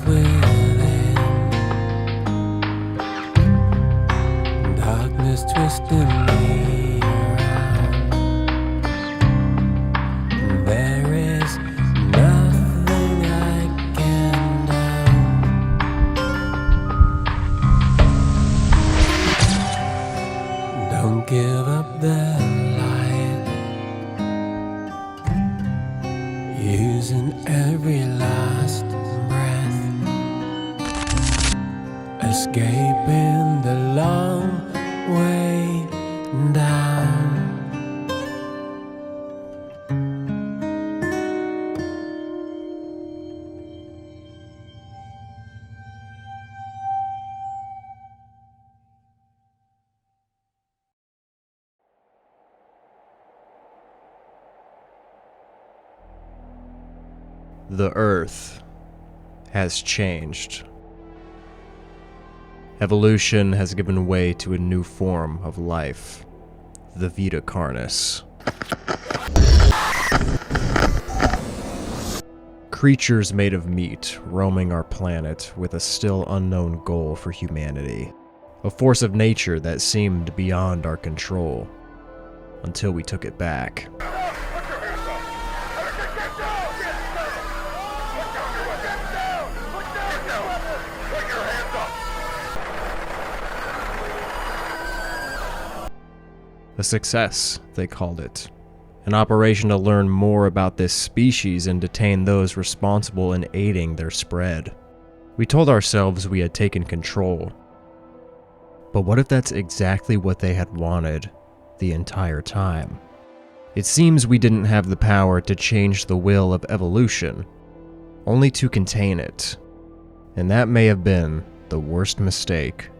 within. Darkness twisting me around. There is nothing I can do. Don't give up the light, using every last breath, escaping the long way down. The Earth has changed. Evolution has given way to a new form of life, the Vita Carnis. Creatures made of meat roaming our planet with a still unknown goal for humanity. A force of nature that seemed beyond our control, until we took it back. A success, they called it. An operation to learn more about this species and detain those responsible in aiding their spread. We told ourselves we had taken control. But what if that's exactly what they had wanted the entire time? It seems we didn't have the power to change the will of evolution, only to contain it. And that may have been the worst mistake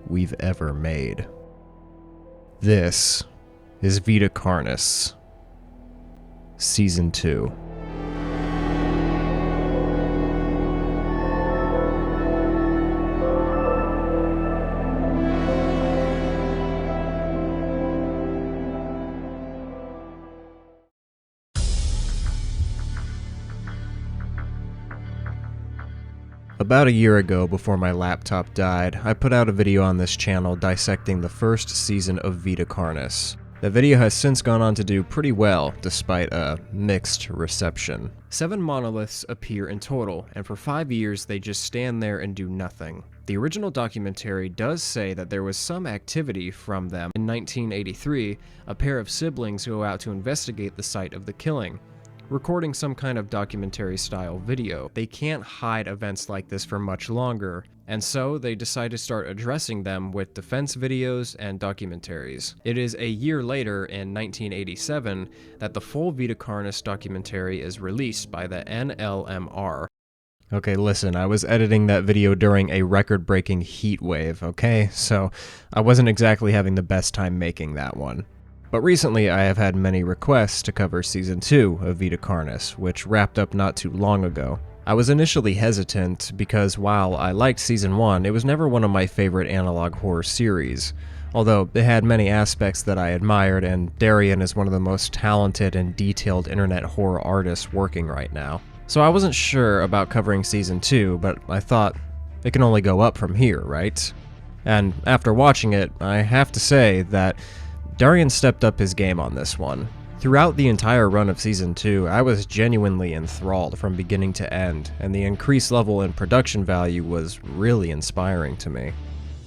we've ever made. This is Vita Carnis, Season 2. About a year ago, before my laptop died, I put out a video on this channel dissecting the first season of Vita Carnis. The video has since gone on to do pretty well, despite a mixed reception. 7 monoliths appear in total, and for 5 years they just stand there and do nothing. The original documentary does say that there was some activity from them. In 1983, a pair of siblings go out to investigate the site of the killing, recording some kind of documentary-style video. They can't hide events like this for much longer, and so they decide to start addressing them with defense videos and documentaries. It is a year later, in 1987, that the full Vita Carnis documentary is released by the NLMR. Okay, listen, I was editing that video during a record-breaking heat wave, okay? So I wasn't exactly having the best time making that one. But recently I have had many requests to cover Season 2 of Vita Carnis, which wrapped up not too long ago. I was initially hesitant because while I liked Season 1, it was never one of my favorite analog horror series, although it had many aspects that I admired, and Darian is one of the most talented and detailed internet horror artists working right now. So I wasn't sure about covering Season 2, but I thought it can only go up from here, right? And after watching it, I have to say that Darian stepped up his game on this one. Throughout the entire run of Season 2, I was genuinely enthralled from beginning to end, and the increased level in production value was really inspiring to me.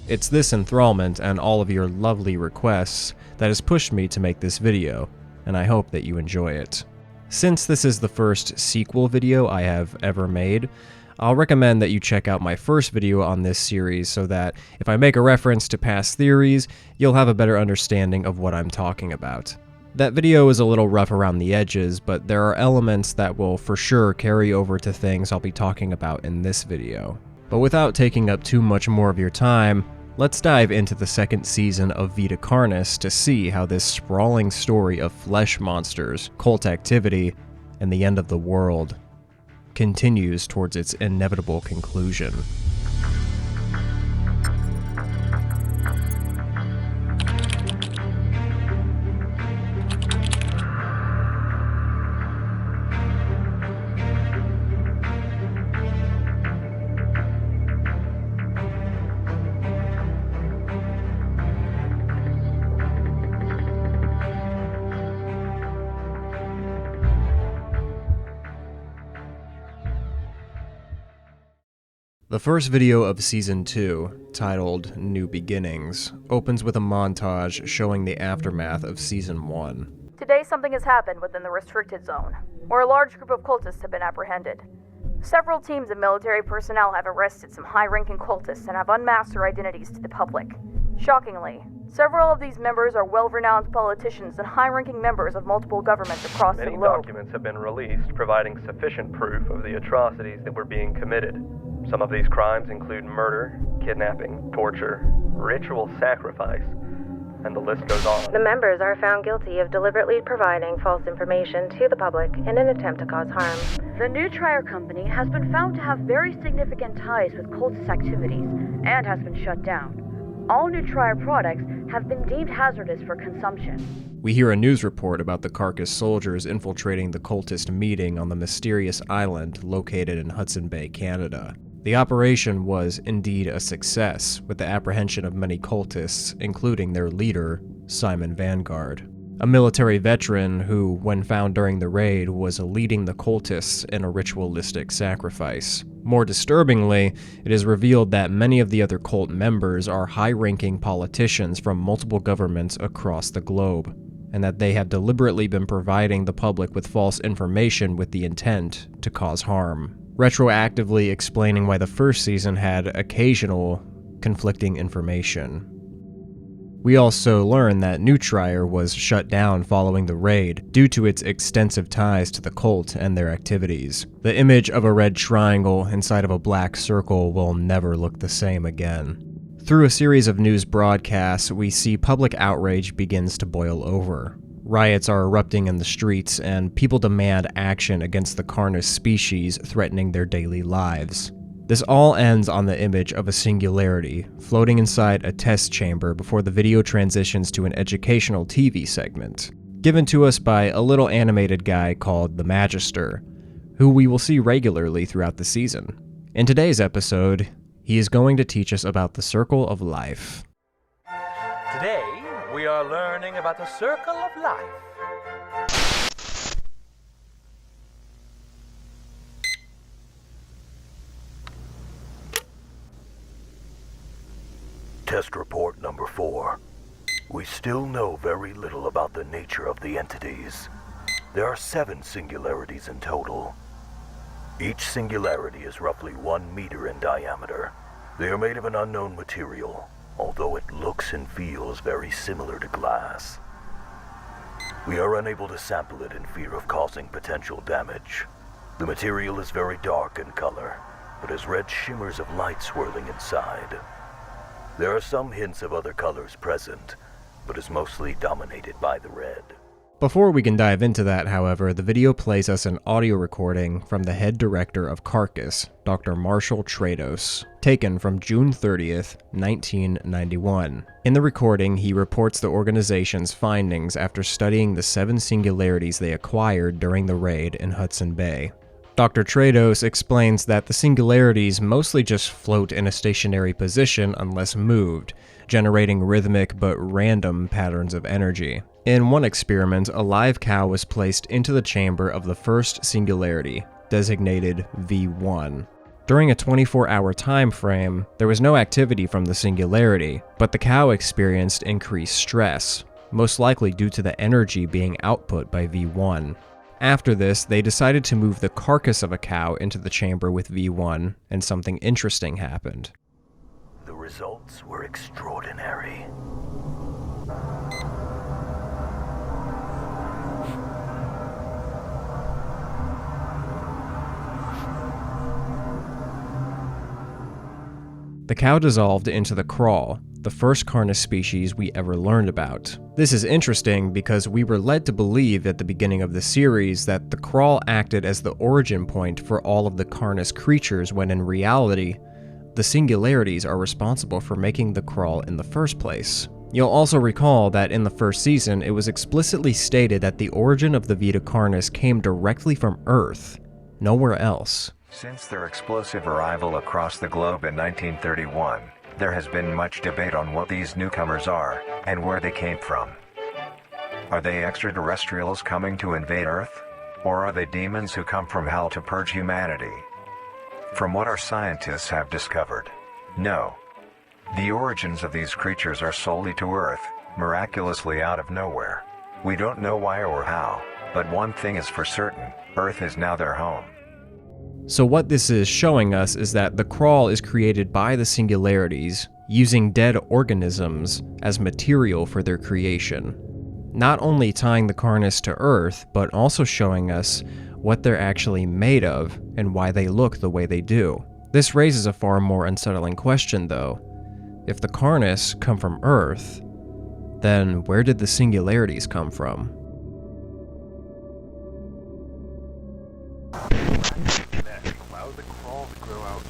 It's this enthrallment and all of your lovely requests that has pushed me to make this video, and I hope that you enjoy it. Since this is the first sequel video I have ever made, I'll recommend that you check out my first video on this series so that if I make a reference to past theories, you'll have a better understanding of what I'm talking about. That video is a little rough around the edges, but there are elements that will for sure carry over to things I'll be talking about in this video. But without taking up too much more of your time, let's dive into the second season of Vita Carnis to see how this sprawling story of flesh monsters, cult activity, and the end of the world continues towards its inevitable conclusion. The first video of Season 2, titled New Beginnings, opens with a montage showing the aftermath of Season 1. Today something has happened within the restricted zone, where a large group of cultists have been apprehended. Several teams of military personnel have arrested some high-ranking cultists and have unmasked their identities to the public. Shockingly, several of these members are well-renowned politicians and high-ranking members of multiple governments across the globe. Many documents have been released providing sufficient proof of the atrocities that were being committed. Some of these crimes include murder, kidnapping, torture, ritual sacrifice, and the list goes on. The members are found guilty of deliberately providing false information to the public in an attempt to cause harm. The new Trier Company has been found to have very significant ties with cultist activities and has been shut down. All new Trier products have been deemed hazardous for consumption. We hear a news report about the Carcass soldiers infiltrating the cultist meeting on the mysterious island located in Hudson Bay, Canada. The operation was indeed a success, with the apprehension of many cultists, including their leader, Simon Vanguard, a military veteran who, when found during the raid, was leading the cultists in a ritualistic sacrifice. More disturbingly, it is revealed that many of the other cult members are high-ranking politicians from multiple governments across the globe, and that they have deliberately been providing the public with false information with the intent to cause harm, retroactively explaining why the first season had occasional conflicting information. We also learn that New Trier was shut down following the raid due to its extensive ties to the cult and their activities. The image of a red triangle inside of a black circle will never look the same again. Through a series of news broadcasts, we see public outrage begins to boil over. Riots are erupting in the streets, and people demand action against the Carnis species threatening their daily lives. This all ends on the image of a singularity, floating inside a test chamber before the video transitions to an educational TV segment, given to us by a little animated guy called the Magister, who we will see regularly throughout the season. In today's episode, he is going to teach us about the circle of life. Today, we are learning about the circle of life. Test report number 4. We still know very little about the nature of the entities. There are 7 singularities in total. Each singularity is roughly 1 meter in diameter. They are made of an unknown material, although it looks and feels very similar to glass. We are unable to sample it in fear of causing potential damage. The material is very dark in color, but has red shimmers of light swirling inside. There are some hints of other colors present, but is mostly dominated by the red. Before we can dive into that, however, the video plays us an audio recording from the head director of Carcass, Dr. Marshall Trados, taken from June 30th, 1991. In the recording, he reports the organization's findings after studying the 7 singularities they acquired during the raid in Hudson Bay. Dr. Trados explains that the singularities mostly just float in a stationary position unless moved, generating rhythmic but random patterns of energy. In one experiment, a live cow was placed into the chamber of the first singularity, designated V1. During a 24-hour time frame, there was no activity from the singularity, but the cow experienced increased stress, most likely due to the energy being output by V1. After this, they decided to move the carcass of a cow into the chamber with V1, and something interesting happened. The results were extraordinary. The cow dissolved into the crawl, the first Carnis species we ever learned about. This is interesting because we were led to believe at the beginning of the series that the crawl acted as the origin point for all of the Carnis creatures, when in reality, the singularities are responsible for making the crawl in the first place. You'll also recall that in the first season, it was explicitly stated that the origin of the Vita Carnis came directly from Earth, nowhere else. Since their explosive arrival across the globe in 1931, there has been much debate on what these newcomers are and where they came from. Are they extraterrestrials coming to invade Earth? Or are they demons who come from hell to purge humanity? From what our scientists have discovered, no. The origins of these creatures are solely to Earth, miraculously out of nowhere. We don't know why or how, but one thing is for certain, Earth is now their home. So what this is showing us is that the crawl is created by the singularities, using dead organisms as material for their creation. Not only tying the Carnis to Earth, but also showing us what they're actually made of and why they look the way they do. This raises a far more unsettling question though. If the Carnis come from Earth, then where did the singularities come from? Allow the crawl to grow out.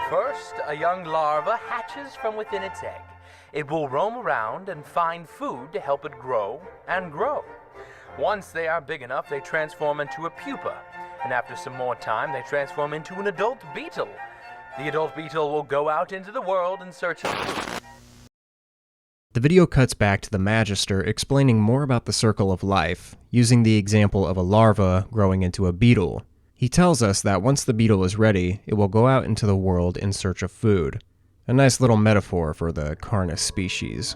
First, a young larva hatches from within its egg. It will roam around and find food to help it grow and grow. Once they are big enough, they transform into a pupa, and after some more time, they transform into an adult beetle. The adult beetle will go out into the world in search of food. The video cuts back to the Magister explaining more about the circle of life, using the example of a larva growing into a beetle. He tells us that once the beetle is ready, it will go out into the world in search of food. A nice little metaphor for the Carnis species.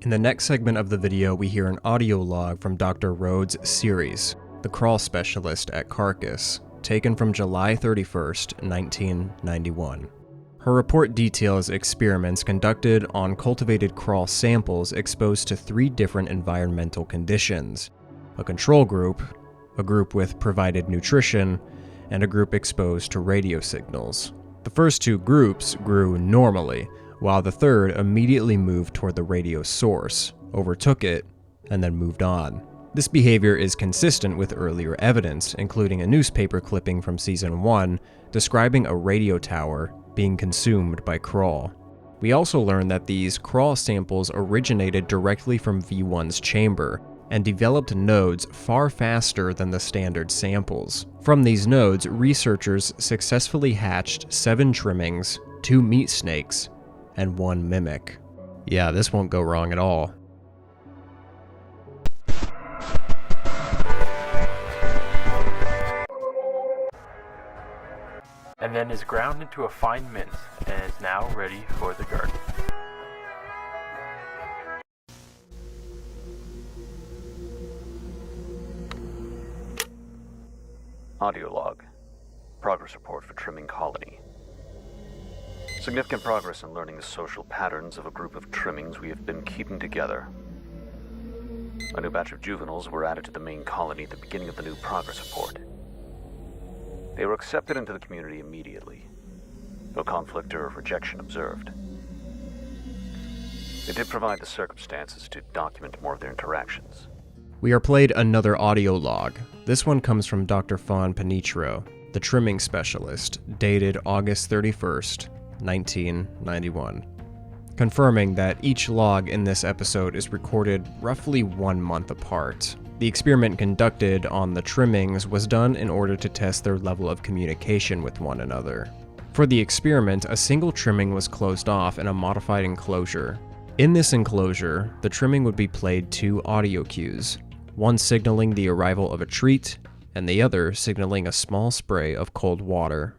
In the next segment of the video, we hear an audio log from Dr. Rhodes Series, the crawl specialist at Carcass, taken from July 31st, 1991. Her report details experiments conducted on cultivated crawl samples exposed to 3 different environmental conditions: a control group, a group with provided nutrition, and a group exposed to radio signals. The first 2 groups grew normally, while the third immediately moved toward the radio source, overtook it, and then moved on. This behavior is consistent with earlier evidence, including a newspaper clipping from Season 1 describing a radio tower being consumed by crawl. We also learned that these crawl samples originated directly from V1's chamber, and developed nodes far faster than the standard samples. From these nodes, researchers successfully hatched 7 trimmings, 2 meat snakes, and 1 mimic. Yeah, this won't go wrong at all. And then is ground into a fine mince, and is now ready for the garden. Audio log. Progress report for trimming colony. Significant progress in learning the social patterns of a group of trimmings we have been keeping together. A new batch of juveniles were added to the main colony at the beginning of the new progress report. They were accepted into the community immediately. No conflict or rejection observed. They did provide the circumstances to document more of their interactions. We are played another audio log. This one comes from Dr. Fawn Panitro, the trimming specialist, dated August 31st, 1991, confirming that each log in this episode is recorded roughly 1 month apart. The experiment conducted on the trimmings was done in order to test their level of communication with one another. For the experiment, a single trimming was closed off in a modified enclosure. In this enclosure, the trimming would be played 2 audio cues, one signaling the arrival of a treat, and the other signaling a small spray of cold water.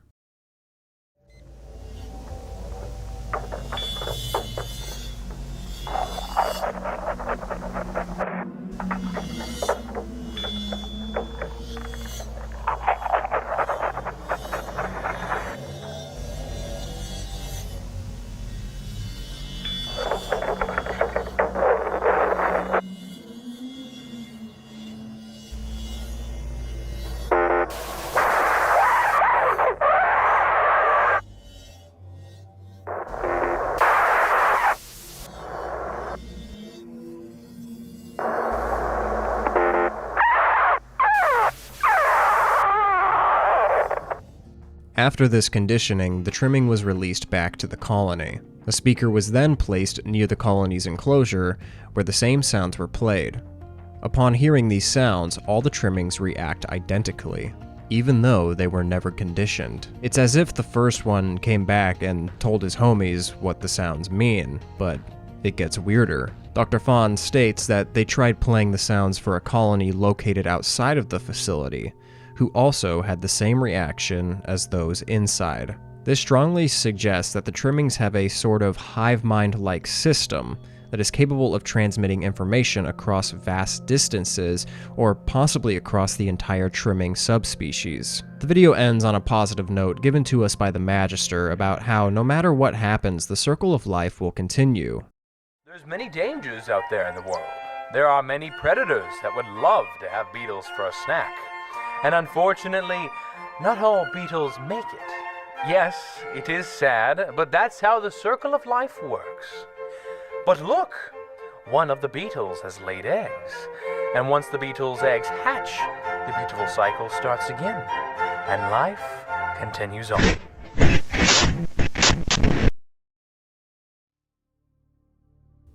After this conditioning, the trimming was released back to the colony. A speaker was then placed near the colony's enclosure, where the same sounds were played. Upon hearing these sounds, all the trimmings react identically, even though they were never conditioned. It's as if the first one came back and told his homies what the sounds mean, but it gets weirder. Dr. Fawn states that they tried playing the sounds for a colony located outside of the facility, who also had the same reaction as those inside. This strongly suggests that the trimmings have a sort of hive mind-like system that is capable of transmitting information across vast distances, or possibly across the entire trimming subspecies. The video ends on a positive note given to us by the Magister about how no matter what happens, the circle of life will continue. There's many dangers out there in the world. There are many predators that would love to have beetles for a snack. And unfortunately, not all beetles make it. Yes, it is sad, but that's how the circle of life works. But look, one of the beetles has laid eggs. And once the beetle's eggs hatch, the beautiful cycle starts again. And life continues on.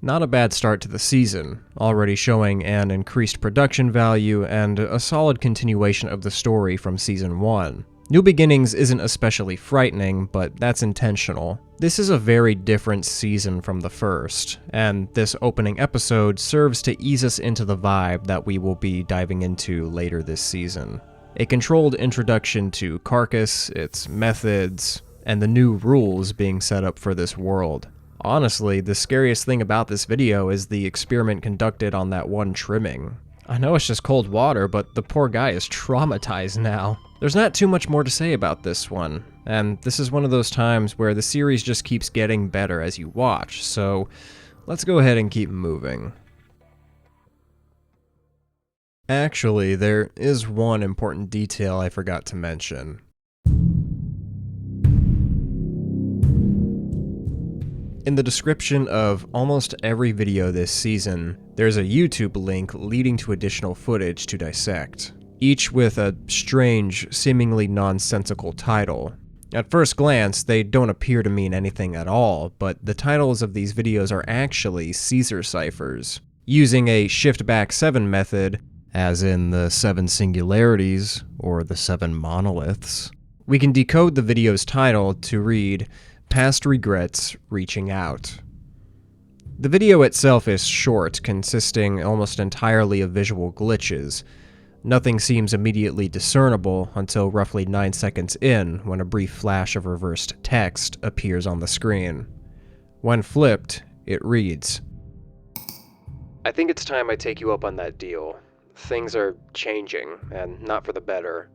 Not a bad start to the season, already showing an increased production value and a solid continuation of the story from Season 1. New Beginnings isn't especially frightening, but that's intentional. This is a very different season from the first, and this opening episode serves to ease us into the vibe that we will be diving into later this season. A controlled introduction to Carcass, its methods, and the new rules being set up for this world. Honestly, the scariest thing about this video is the experiment conducted on that one trimming. I know it's just cold water, but the poor guy is traumatized now. There's not too much more to say about this one, and this is one of those times where the series just keeps getting better as you watch, so let's go ahead and keep moving. Actually, there is one important detail I forgot to mention. In the description of almost every video this season, there's a YouTube link leading to additional footage to dissect, each with a strange, seemingly nonsensical title. At first glance, they don't appear to mean anything at all, but the titles of these videos are actually Caesar ciphers. Using a shift-back 7 method, as in the 7 singularities, or the 7 monoliths, we can decode the video's title to read, Past Regrets Reaching Out. The video itself is short, consisting almost entirely of visual glitches. Nothing seems immediately discernible until roughly 9 seconds in, when a brief flash of reversed text appears on the screen. When flipped, it reads, I think it's time I take you up on that deal. Things are changing, and not for the better.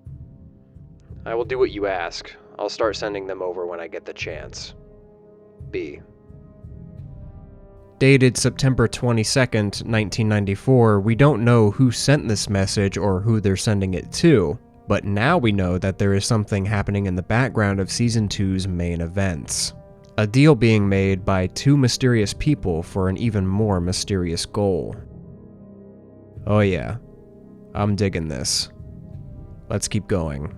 I will do what you ask. I'll start sending them over when I get the chance. B. Dated September 22nd, 1994, we don't know who sent this message or who they're sending it to, but now we know that there is something happening in the background of Season 2's main events. A deal being made by 2 mysterious people for an even more mysterious goal. Oh yeah, I'm digging this. Let's keep going.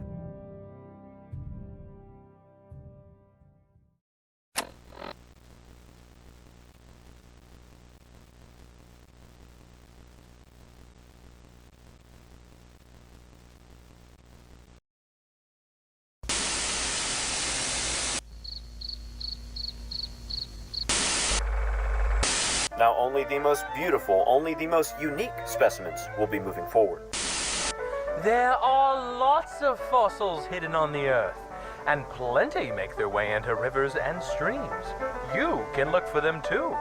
Now only the most beautiful, only the most unique specimens will be moving forward. There are lots of fossils hidden on the Earth, and plenty make their way into rivers and streams. You can look for them too.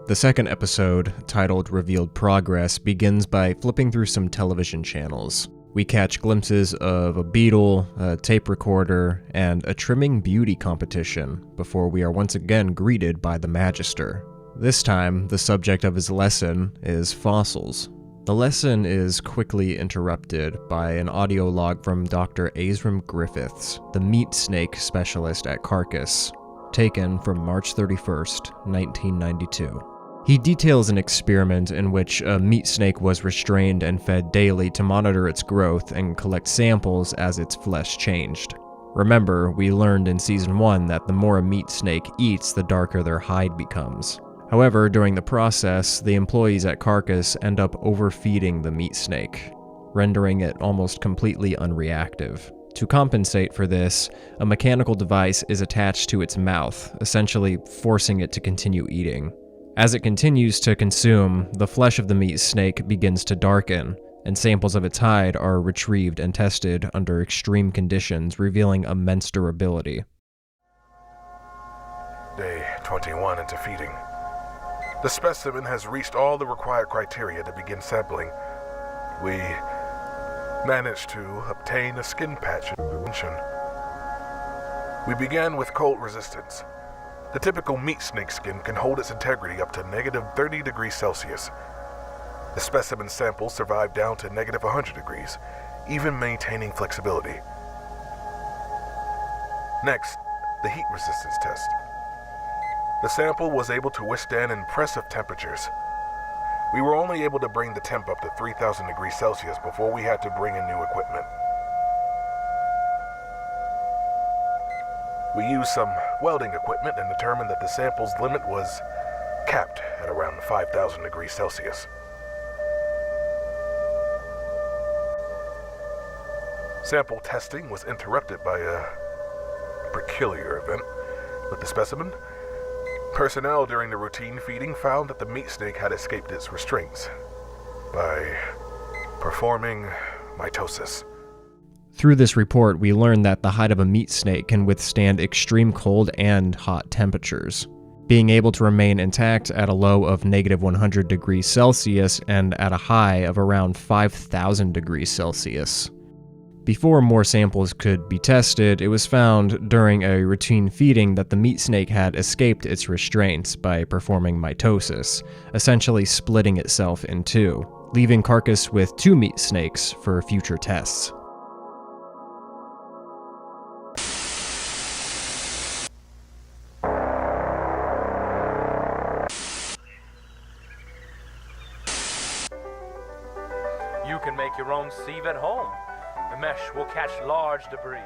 The second episode, titled Revealed Progress, begins by flipping through some television channels. We catch glimpses of a beetle, a tape recorder, and a trimming beauty competition before we are once again greeted by the Magister. This time, the subject of his lesson is fossils. The lesson is quickly interrupted by an audio log from Dr. Azram Griffiths, the meat snake specialist at Carcass, taken from March 31st, 1992. He details an experiment in which a meat snake was restrained and fed daily to monitor its growth and collect samples as its flesh changed. Remember, we learned in Season 1 that the more a meat snake eats, the darker their hide becomes. However, during the process, the employees at Carcass end up overfeeding the meat snake, rendering it almost completely unreactive. To compensate for this, a mechanical device is attached to its mouth, essentially forcing it to continue eating. As it continues to consume, the flesh of the meat snake begins to darken, and samples of its hide are retrieved and tested under extreme conditions, revealing immense durability. Day 21 into feeding. The specimen has reached all the required criteria to begin sampling. We managed to obtain a skin patch intervention. We began with cold resistance. The typical meat snake skin can hold its integrity up to negative 30 degrees Celsius. The specimen sample survived down to negative 100 degrees, even maintaining flexibility. Next, the heat resistance test. The sample was able to withstand impressive temperatures. We were only able to bring the temp up to 3,000 degrees Celsius before we had to bring in new equipment. We used some welding equipment and determined that the sample's limit was capped at around 5,000 degrees Celsius. Sample testing was interrupted by a peculiar event with the specimen. Personnel during the routine feeding found that the meat snake had escaped its restraints by performing mitosis. Through this report, we learned that the hide of a meat snake can withstand extreme cold and hot temperatures, being able to remain intact at a low of negative 100 degrees Celsius and at a high of around 5,000 degrees Celsius. Before more samples could be tested, it was found during a routine feeding that the meat snake had escaped its restraints by performing mitosis, essentially splitting itself in two, leaving Carcass with 2 meat snakes for future tests. You can make your own sieve at home. The mesh will catch large debris,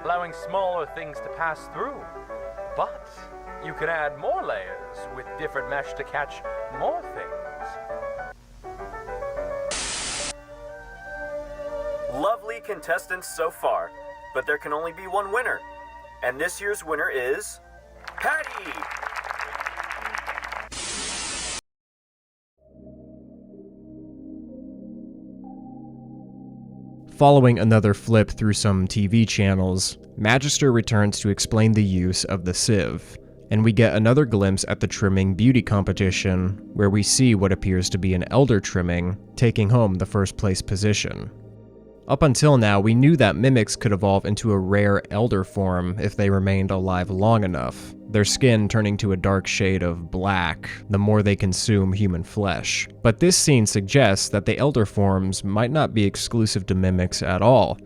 allowing smaller things to pass through. But you can add more layers with different mesh to catch more things. Lovely contestants so far, but there can only be one winner. And this year's winner is Patty! Following another flip through some TV channels, Magister returns to explain the use of the sieve, and we get another glimpse at the trimming beauty competition, where we see what appears to be an elder trimming taking home the first place position. Up until now, we knew that mimics could evolve into a rare elder form if they remained alive long enough, their skin turning to a dark shade of black the more they consume human flesh. But this scene suggests that the elder forms might not be exclusive to mimics at all.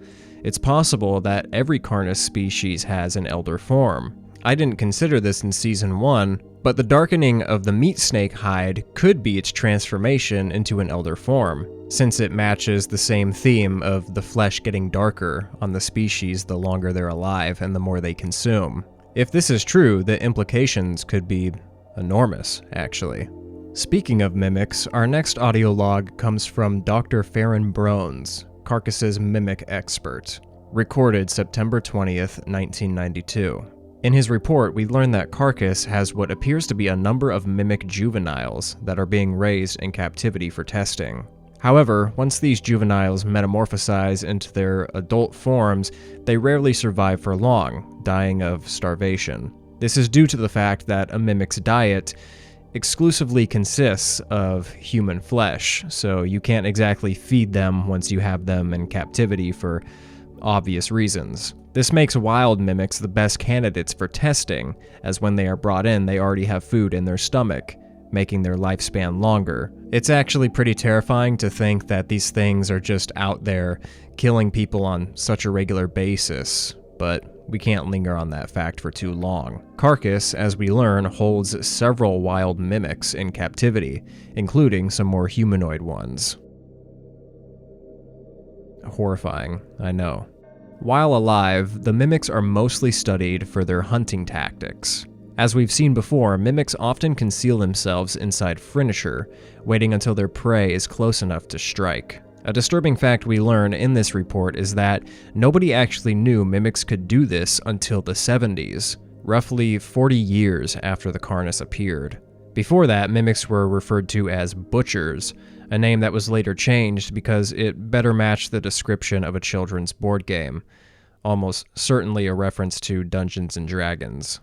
It's possible that every Carnis species has an elder form. I didn't consider this in Season 1, but the darkening of the meat snake hide could be its transformation into an elder form, since it matches the same theme of the flesh getting darker on the species the longer they're alive and the more they consume. If this is true, the implications could be enormous, actually. Speaking of mimics, our next audio log comes from Dr. Farron Brones, Carcass's mimic expert, recorded September 20th, 1992. In his report, we learn that Carcass has what appears to be a number of mimic juveniles that are being raised in captivity for testing. However, once these juveniles metamorphosize into their adult forms, they rarely survive for long, dying of starvation. This is due to the fact that a mimic's diet exclusively consists of human flesh, so you can't exactly feed them once you have them in captivity for obvious reasons. This makes wild mimics the best candidates for testing, as when they are brought in, they already have food in their stomach, making their lifespan longer. It's actually pretty terrifying to think that these things are just out there killing people on such a regular basis, but we can't linger on that fact for too long. Carcass, as we learn, holds several wild mimics in captivity, including some more humanoid ones. Horrifying, I know. While alive, the mimics are mostly studied for their hunting tactics. As we've seen before, mimics often conceal themselves inside furniture, waiting until their prey is close enough to strike. A disturbing fact we learn in this report is that nobody actually knew mimics could do this until the 70s, roughly 40 years after the Carnis appeared. Before that, mimics were referred to as butchers, a name that was later changed because it better matched the description of a children's board game, almost certainly a reference to Dungeons & Dragons.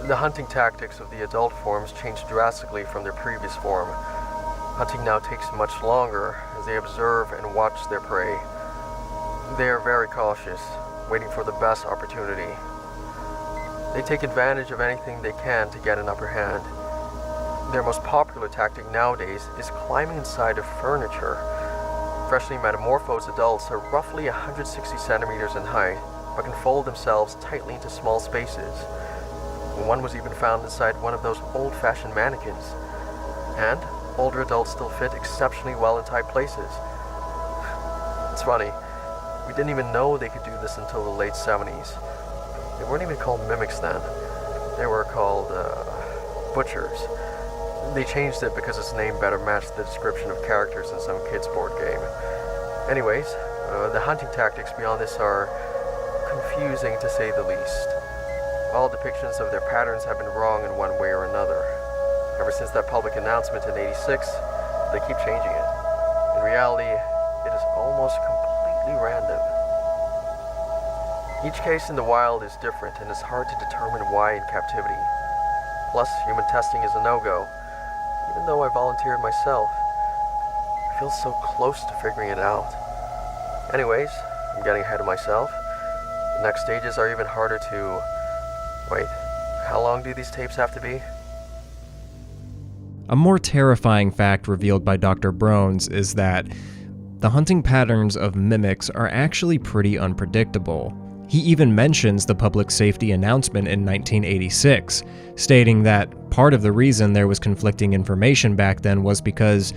The hunting tactics of the adult forms changed drastically from their previous form. Hunting now takes much longer as they observe and watch their prey. They are very cautious, waiting for the best opportunity. They take advantage of anything they can to get an upper hand. Their most popular tactic nowadays is climbing inside of furniture. Freshly metamorphosed adults are roughly 160 centimeters in height, but can fold themselves tightly into small spaces. One was even found inside one of those old-fashioned mannequins. And older adults still fit exceptionally well in tight places. It's funny, we didn't even know they could do this until the late 70s. They weren't even called mimics then. They were called, butchers. They changed it because its name better matched the description of characters in some kid's board game. Anyways, the hunting tactics beyond this are confusing to say the least. All depictions of their patterns have been wrong in one way or another. Ever since that public announcement in '86, they keep changing it. In reality, it is almost completely random. Each case in the wild is different, and it's hard to determine why in captivity. Plus, human testing is a no-go. Even though I volunteered myself, I feel so close to figuring it out. Anyways, I'm getting ahead of myself. The next stages are even harder to... Wait, how long do these tapes have to be? A more terrifying fact revealed by Dr. Brones is that the hunting patterns of mimics are actually pretty unpredictable. He even mentions the public safety announcement in 1986, stating that part of the reason there was conflicting information back then was because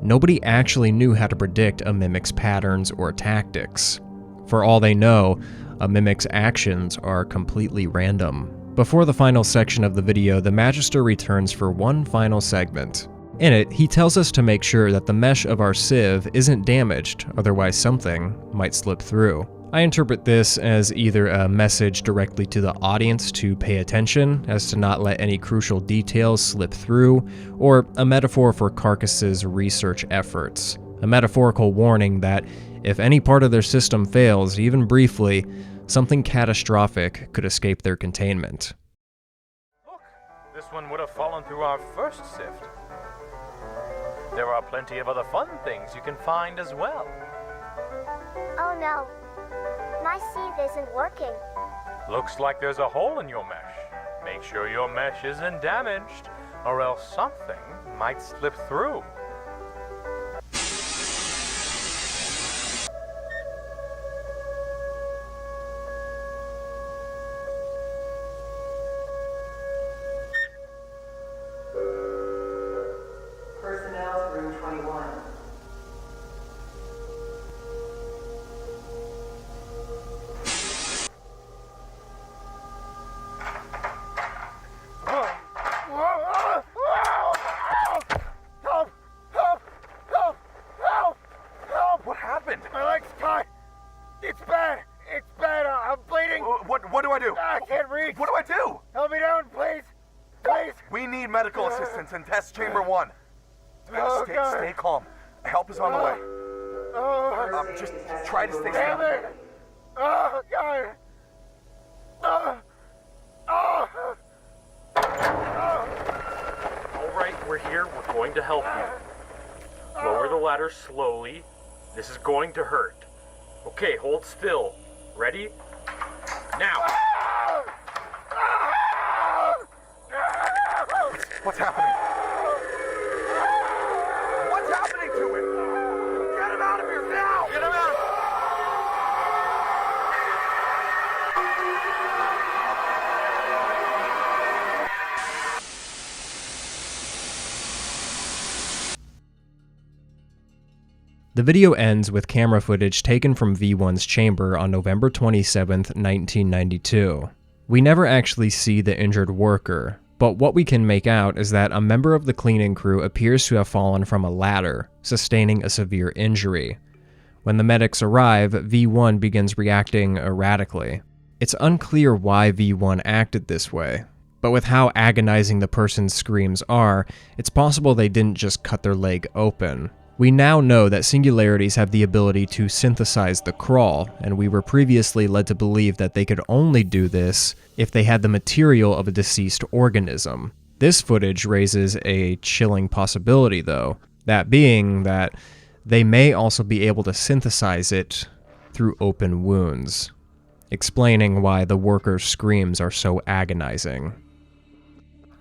nobody actually knew how to predict a mimic's patterns or tactics. For all they know, a mimic's actions are completely random. Before the final section of the video, the Magister returns for one final segment. In it, he tells us to make sure that the mesh of our sieve isn't damaged, otherwise something might slip through. I interpret this as either a message directly to the audience to pay attention, as to not let any crucial details slip through, or a metaphor for Carcass's research efforts. A metaphorical warning that if any part of their system fails, even briefly, something catastrophic could escape their containment. Look, this one would have fallen through our first sift. There are plenty of other fun things you can find as well. Oh no, my sieve isn't working. Looks like there's a hole in your mesh. Make sure your mesh isn't damaged, or else something might slip through. Medical assistance in test chamber 1. Stay calm. Help is on the way. Just try to stay still. Oh, God. Alright, we're here. We're going to help you. Lower the ladder slowly. This is going to hurt. Okay, hold still. Ready? Now! What's happening? What's happening to him? Get him out of here now! Get him out! The video ends with camera footage taken from V1's chamber on November 27, 1992. We never actually see the injured worker, but what we can make out is that a member of the cleaning crew appears to have fallen from a ladder, sustaining a severe injury. When the medics arrive, V1 begins reacting erratically. It's unclear why V1 acted this way, but with how agonizing the person's screams are, it's possible they didn't just cut their leg open. We now know that singularities have the ability to synthesize the crawl, and we were previously led to believe that they could only do this if they had the material of a deceased organism. This footage raises a chilling possibility though, that being that they may also be able to synthesize it through open wounds, explaining why the workers' screams are so agonizing.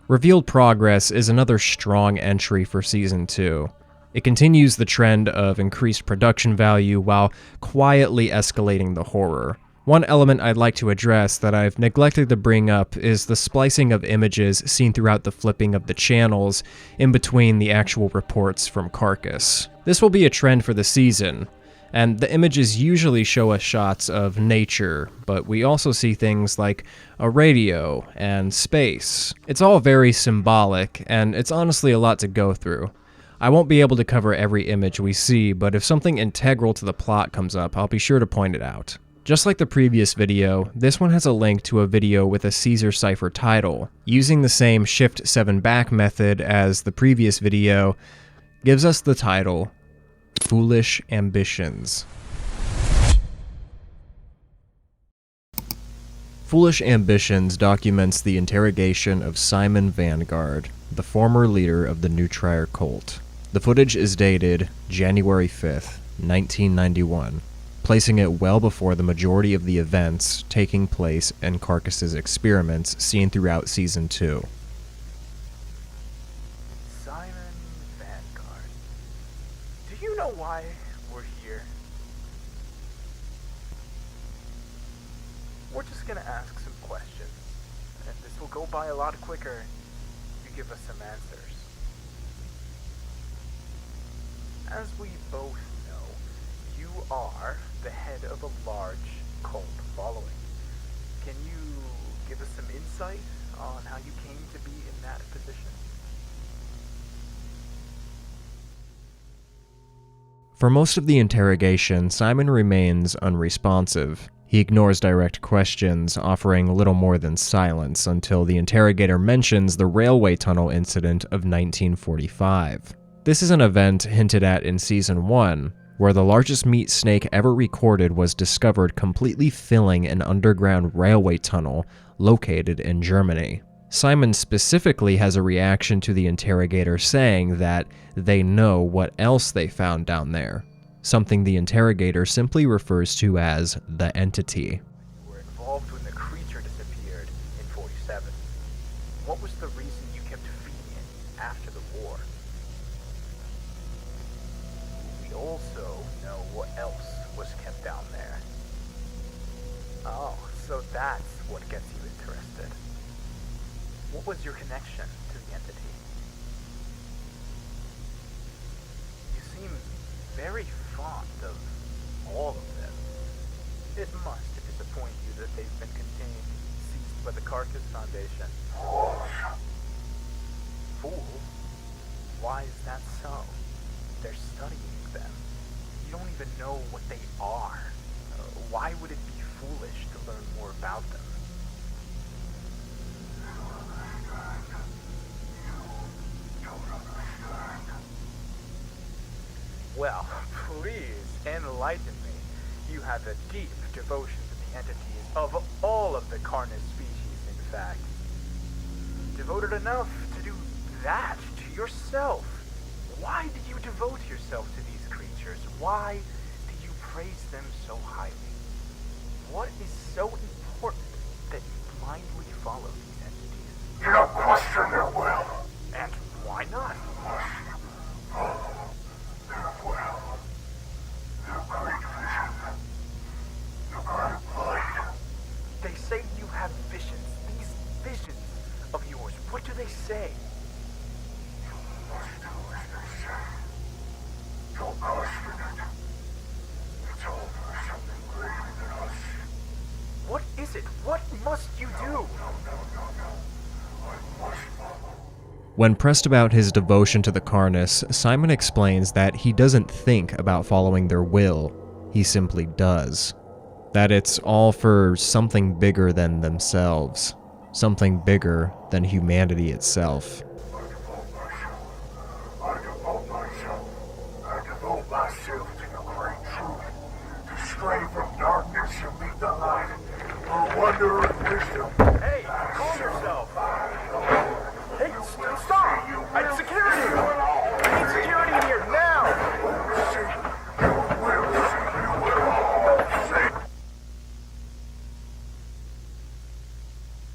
Revealed Progress is another strong entry for Season 2. It continues the trend of increased production value while quietly escalating the horror. One element I'd like to address that I've neglected to bring up is the splicing of images seen throughout the flipping of the channels in between the actual reports from Carcass. This will be a trend for the season, and the images usually show us shots of nature, but we also see things like a radio and space. It's all very symbolic, and it's honestly a lot to go through. I won't be able to cover every image we see, but if something integral to the plot comes up, I'll be sure to point it out. Just like the previous video, this one has a link to a video with a Caesar cipher title. Using the same Shift 7 back method as the previous video gives us the title, Foolish Ambitions. Foolish Ambitions documents the interrogation of Simon Vanguard, the former leader of the New Trier cult. The footage is dated January 5th, 1991, placing it well before the majority of the events taking place in Carcass's experiments seen throughout Season 2. Simon Vanguard. Do you know why we're here? We're just gonna ask some questions, and this will go by a lot quicker if you give us some answers. As we both know, you are the head of a large cult following. Can you give us some insight on how you came to be in that position? For most of the interrogation, Simon remains unresponsive. He ignores direct questions, offering little more than silence until the interrogator mentions the railway tunnel incident of 1945. This is an event hinted at in Season 1, where the largest meat snake ever recorded was discovered completely filling an underground railway tunnel located in Germany. Simon specifically has a reaction to the interrogator saying that they know what else they found down there, something the interrogator simply refers to as the entity. You were involved when the creature disappeared in 47. What was the reason you kept feeding it after the war? We also know what else was kept down there. Oh, so that's what gets you interested. What was your connection to the entity? You seem very fond of all of them. It must disappoint you that they've been contained, seized by the Carcass Foundation. Fools? Why is that so? They're studying them. You don't even know what they are. Why would it be foolish to learn more about them? Well, please enlighten me. You have a deep devotion to the entities of all of the Carnis species, in fact. Devoted enough to do that to yourself. Why do you devote yourself to these creatures? Why do you praise them so highly? What is so important that you blindly follow these entities? You don't question their will. And why not? Their will. Their great vision. Their great light. They say you have visions. These visions of yours. What do they say? You must do as they say. Don't question it. It's all for something greater than us. What is it? What must you do? No. I must follow. When pressed about his devotion to the Carnis, Simon explains that he doesn't think about following their will. he simply does. That it's all for something bigger than themselves, something bigger than humanity itself. I devote myself to the great truth, to stray from darkness and meet the light, for wonder and wisdom. Hey, calm yourself. Hey, stop! I need security! I need security in here now!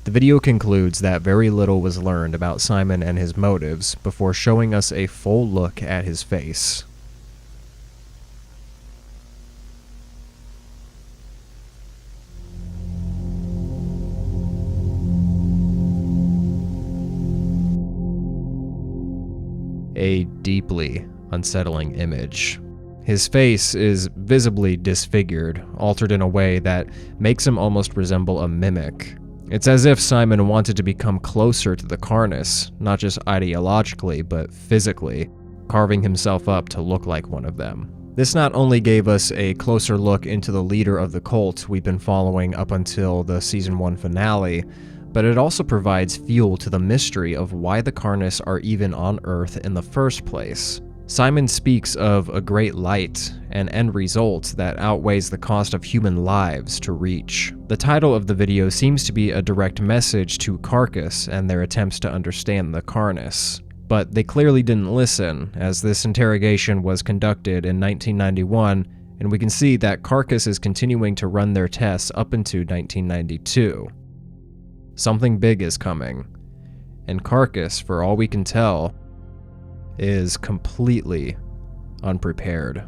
The video concludes that very little was learned about Simon and his motives before showing us a full look at his face. A deeply unsettling image. His face is visibly disfigured, altered in a way that makes him almost resemble a mimic. It's as if Simon wanted to become closer to the Carnis, not just ideologically, but physically, carving himself up to look like one of them. This not only gave us a closer look into the leader of the cult we've been following up until the Season 1 finale, but it also provides fuel to the mystery of why the Carnis are even on Earth in the first place. Simon speaks of a great light, an end result that outweighs the cost of human lives to reach. The title of the video seems to be a direct message to Carcass and their attempts to understand the Carnis. But they clearly didn't listen, as this interrogation was conducted in 1991, and we can see that Carcass is continuing to run their tests up into 1992. Something big is coming, and Carcass, for all we can tell, is completely unprepared.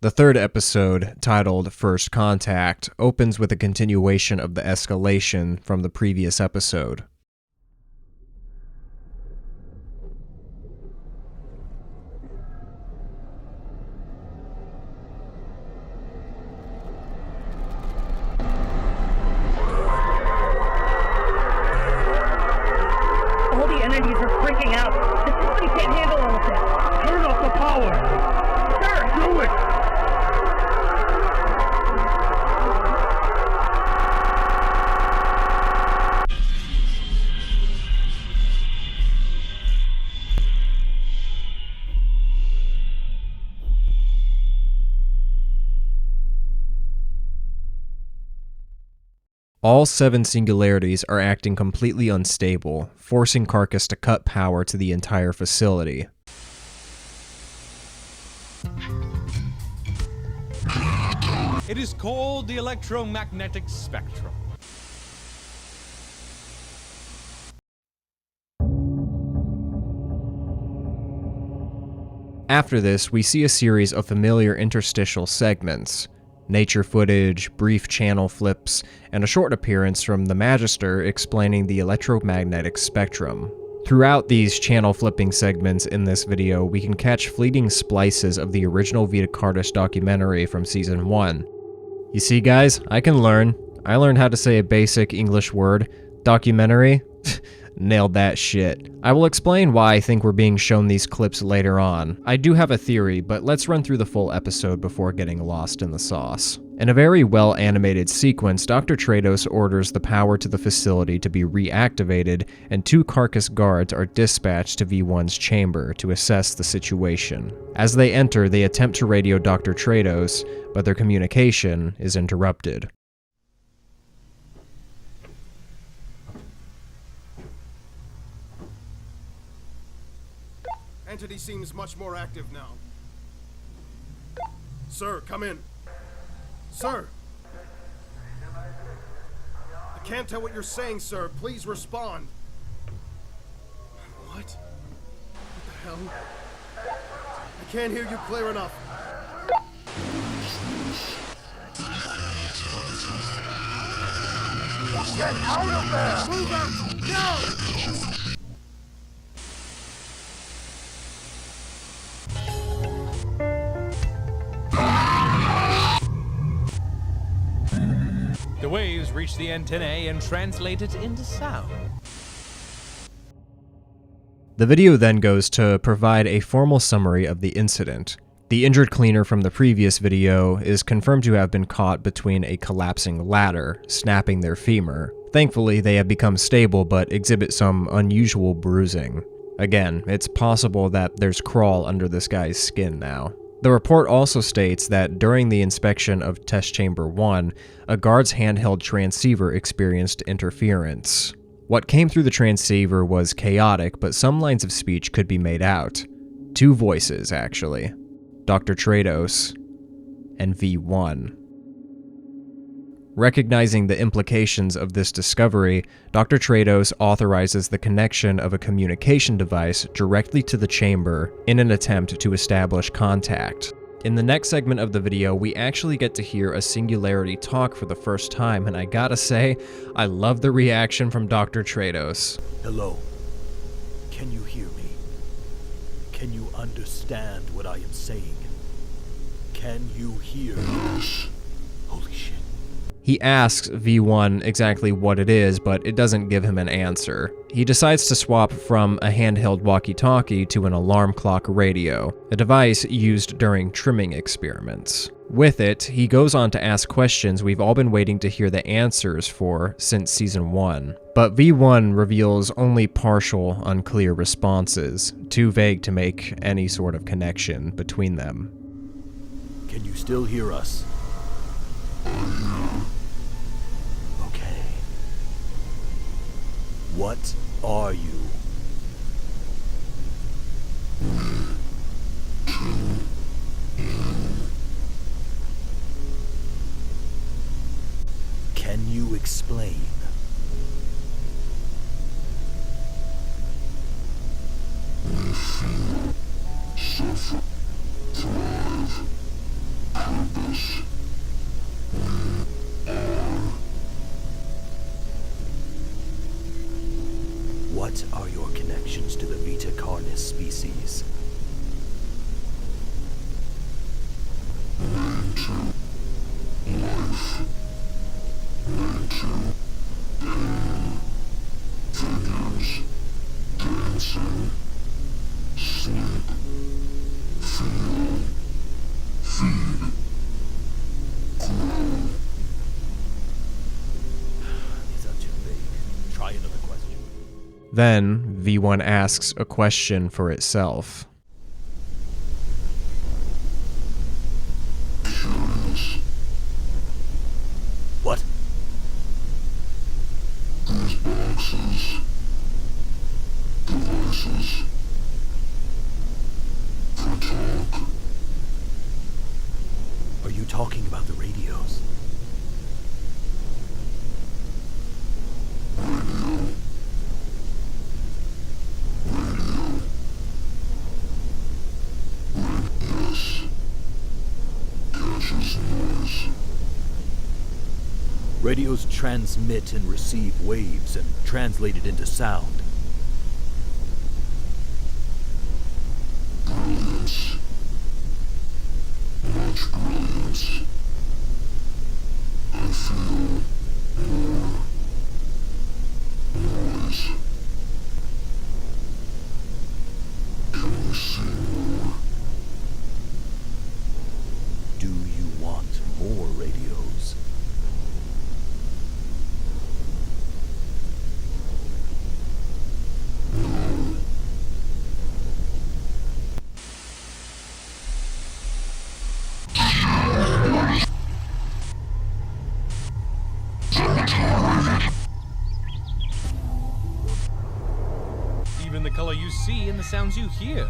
The third episode, titled First Contact, opens with a continuation of the escalation from the previous episode. All the entities are freaking out. The system can't handle all of this. Turn off the power. Sir, do it! All 7 singularities are acting completely unstable, forcing Carcass to cut power to the entire facility. It is called the electromagnetic spectrum. After this, we see a series of familiar interstitial segments. Nature footage, brief channel flips, and a short appearance from the Magister explaining the electromagnetic spectrum. Throughout these channel flipping segments in this video, we can catch fleeting splices of the original Vita Carnis documentary from Season 1. You see guys, I can learn. I learned how to say a basic English word. Documentary? Nailed that shit. I will explain why I think we're being shown these clips later on. I do have a theory, but let's run through the full episode before getting lost in the sauce. In a very well-animated sequence, Dr. Trados orders the power to the facility to be reactivated, and 2 Carcass guards are dispatched to V1's chamber to assess the situation. As they enter, they attempt to radio Dr. Trados, but their communication is interrupted. Entity seems much more active now. Sir, come in. Sir! I can't tell what you're saying, sir. Please respond. What? What the hell? I can't hear you clear enough. Get out of there! Move out! Now! The waves reach the antennae and translate it into sound. The video then goes to provide a formal summary of the incident. The injured cleaner from the previous video is confirmed to have been caught between a collapsing ladder, snapping their femur. Thankfully, they have become stable but exhibit some unusual bruising. Again, it's possible that there's crawl under this guy's skin now. The report also states that during the inspection of Test Chamber 1, a guard's handheld transceiver experienced interference. What came through the transceiver was chaotic, but some lines of speech could be made out. 2 voices, actually. Dr. Trados and V1. Recognizing the implications of this discovery, Dr. Trados authorizes the connection of a communication device directly to the chamber in an attempt to establish contact. In the next segment of the video, we actually get to hear a Singularity talk for the first time, and I gotta say, I love the reaction from Dr. Trados. Hello. Can you hear me? Can you understand what I am saying? Can you hear me? Holy shit. He asks V1 exactly what it is, but it doesn't give him an answer. He decides to swap from a handheld walkie-talkie to an alarm clock radio, a device used during trimming experiments. With it, he goes on to ask questions we've all been waiting to hear the answers for since Season 1. But V1 reveals only partial, unclear responses, too vague to make any sort of connection between them. Can you still hear us? Okay. What are you? Can you explain? What are your connections to the Vita Carnis species? Try another question. Then, V1 asks a question for itself. What? These boxes, devices, they talk. Are you talking about the radios? Radios transmit and receive waves and translate it into sound. Brilliance. Much brilliance. I feel more noise. Can we see more? Do you want more radios? Even the color you see and the sounds you hear.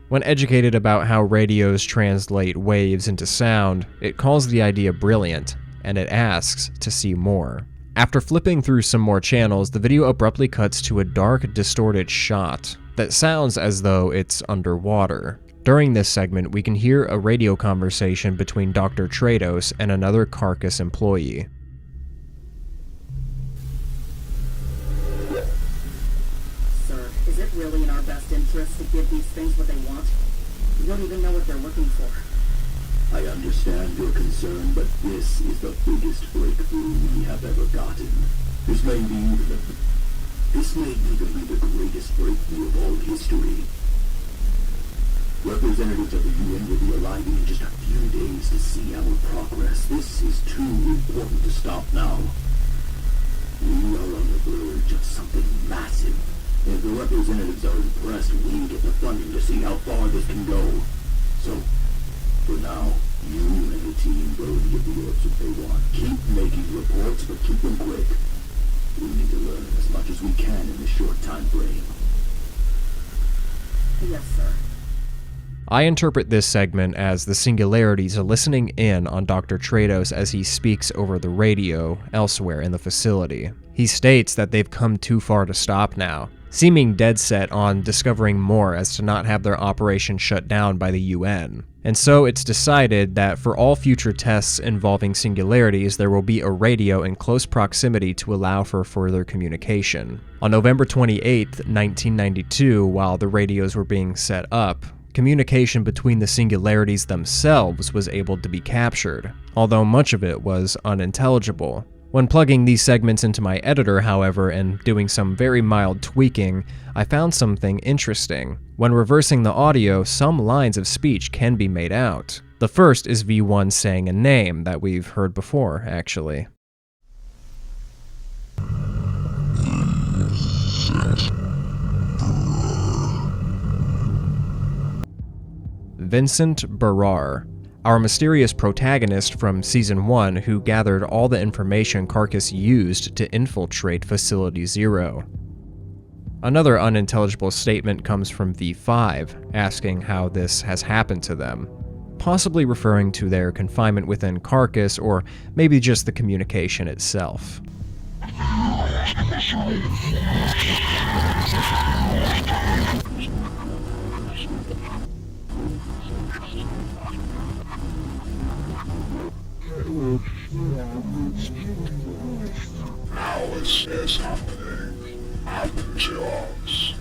When educated about how radios translate waves into sound, it calls the idea brilliant, and it asks to see more. After flipping through some more channels, the video abruptly cuts to a dark, distorted shot that sounds as though it's underwater. During this segment, we can hear a radio conversation between Dr. Trados and another Carcass employee. Sir, is it really in our best interest to give these things what they want? We don't even know what they're looking for. I understand your concern, but this is the biggest breakthrough we have ever gotten. This may even be the greatest breakthrough of all history. Representatives of the UN will be arriving in just a few days to see our progress. This is too important to stop now. We are on the verge of something massive. If the representatives are impressed, we get the funding to see how far this can go. So, for now, you and the team go to get the orbs if they want. Keep making reports, but keep them quick. We need to learn as much as we can in this short time frame. Yes, sir. I interpret this segment as the Singularities are listening in on Dr. Trados as he speaks over the radio elsewhere in the facility. He states that they've come too far to stop now, seeming dead set on discovering more as to not have their operation shut down by the UN. And so it's decided that for all future tests involving singularities, there will be a radio in close proximity to allow for further communication. On November 28, 1992, while the radios were being set up, communication between the singularities themselves was able to be captured, although much of it was unintelligible. When plugging these segments into my editor, however, and doing some very mild tweaking, I found something interesting. When reversing the audio, some lines of speech can be made out. The first is V1 saying a name that we've heard before, actually. Vincent Barrar, our mysterious protagonist from Season 1 who gathered all the information Carcass used to infiltrate Facility Zero. Another unintelligible statement comes from V5, asking how this has happened to them, possibly referring to their confinement within Carcass or maybe just the communication itself. How is this happening to us?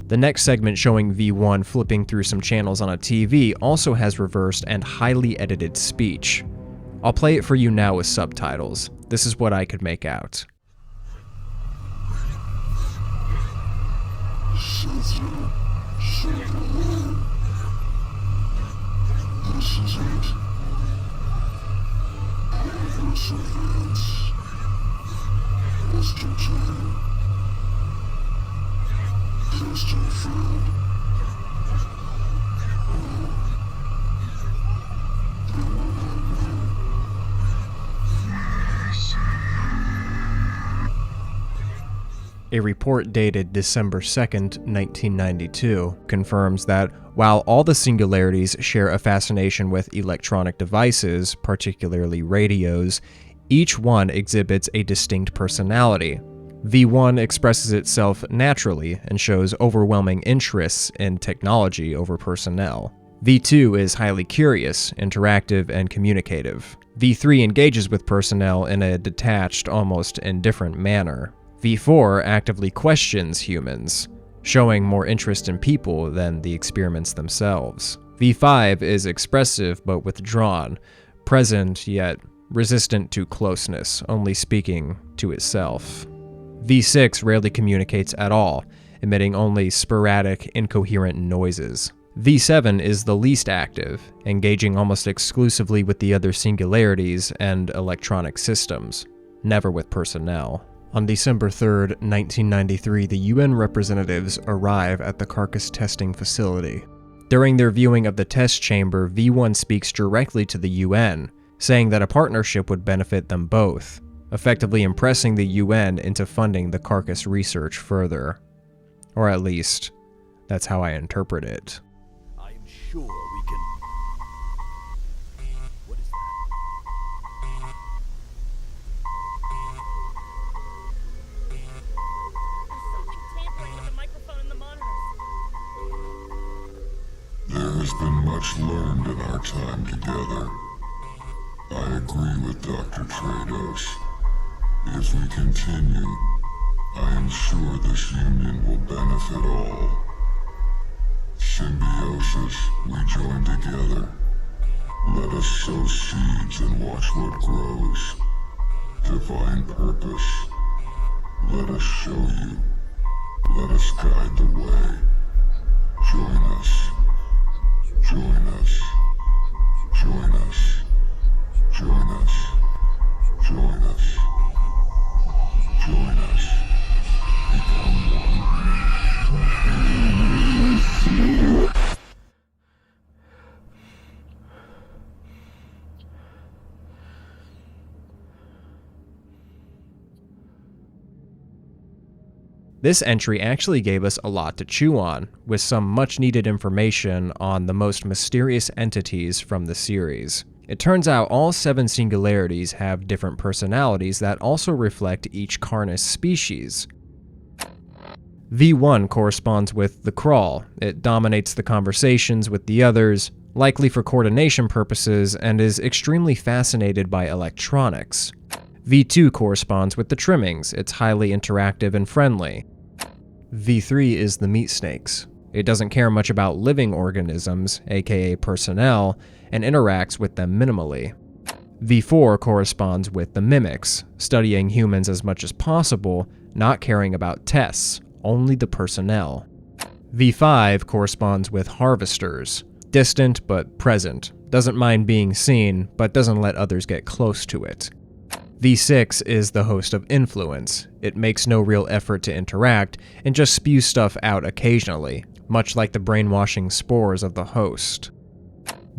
The next segment showing V1 flipping through some channels on a TV also has reversed and highly edited speech. I'll play it for you now with subtitles. This is what I could make out. This is it. Perseverance. Question 2. Question failed. A report dated December 2nd, 1992, confirms that while all the singularities share a fascination with electronic devices, particularly radios, each one exhibits a distinct personality. V1 expresses itself naturally and shows overwhelming interests in technology over personnel. V2 is highly curious, interactive, and communicative. V3 engages with personnel in a detached, almost indifferent manner. V4 actively questions humans, showing more interest in people than the experiments themselves. V5 is expressive but withdrawn, present yet resistant to closeness, only speaking to itself. V6 rarely communicates at all, emitting only sporadic, incoherent noises. V7 is the least active, engaging almost exclusively with the other singularities and electronic systems, never with personnel. On December 3rd, 1993, the UN representatives arrive at the Carcass testing facility. During their viewing of the test chamber, V1 speaks directly to the UN, saying that a partnership would benefit them both, effectively impressing the UN into funding the Carcass research further. Or at least, that's how I interpret it. I'm sure we can... What is that? There's There's been much learned in our time together. I agree with Dr. Trados. If we continue, I am sure this union will benefit all. Symbiosis, we join together. Let us sow seeds and watch what grows. Divine purpose. Let us show you. Let us guide the way. Join us. Join us. Join us. Join us. Join us. Join us. Become one. This entry actually gave us a lot to chew on, with some much needed information on the most mysterious entities from the series. It turns out all 7 singularities have different personalities that also reflect each Carnis species. V1 corresponds with the Crawl. It dominates the conversations with the others, likely for coordination purposes, and is extremely fascinated by electronics. V2 corresponds with the Trimmings. It's highly interactive and friendly. V3 is the Meat Snakes. It doesn't care much about living organisms, aka personnel, and interacts with them minimally. V4 corresponds with the Mimics, studying humans as much as possible, not caring about tests, only the personnel. V5 corresponds with Harvesters, distant but present, doesn't mind being seen, but doesn't let others get close to it. V6 is the host of Influence. It makes no real effort to interact, and just spews stuff out occasionally, much like the brainwashing spores of the host.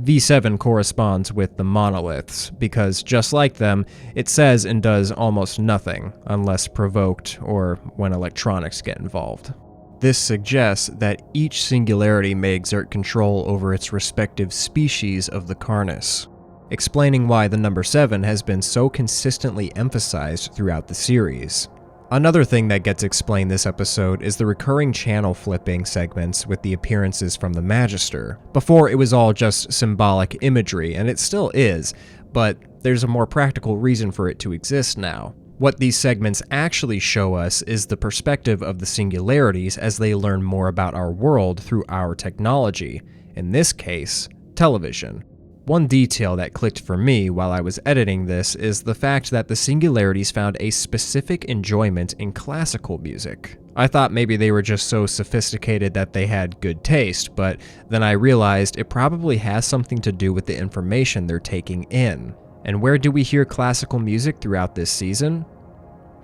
V7 corresponds with the Monoliths, because just like them, it says and does almost nothing, unless provoked or when electronics get involved. This suggests that each singularity may exert control over its respective species of the Carnis, explaining why the number 7 has been so consistently emphasized throughout the series. Another thing that gets explained this episode is the recurring channel flipping segments with the appearances from the Magister. Before, it was all just symbolic imagery, and it still is, but there's a more practical reason for it to exist now. What these segments actually show us is the perspective of the singularities as they learn more about our world through our technology, in this case, television. One detail that clicked for me while I was editing this is the fact that the singularities found a specific enjoyment in classical music. I thought maybe they were just so sophisticated that they had good taste, but then I realized it probably has something to do with the information they're taking in. And where do we hear classical music throughout this season?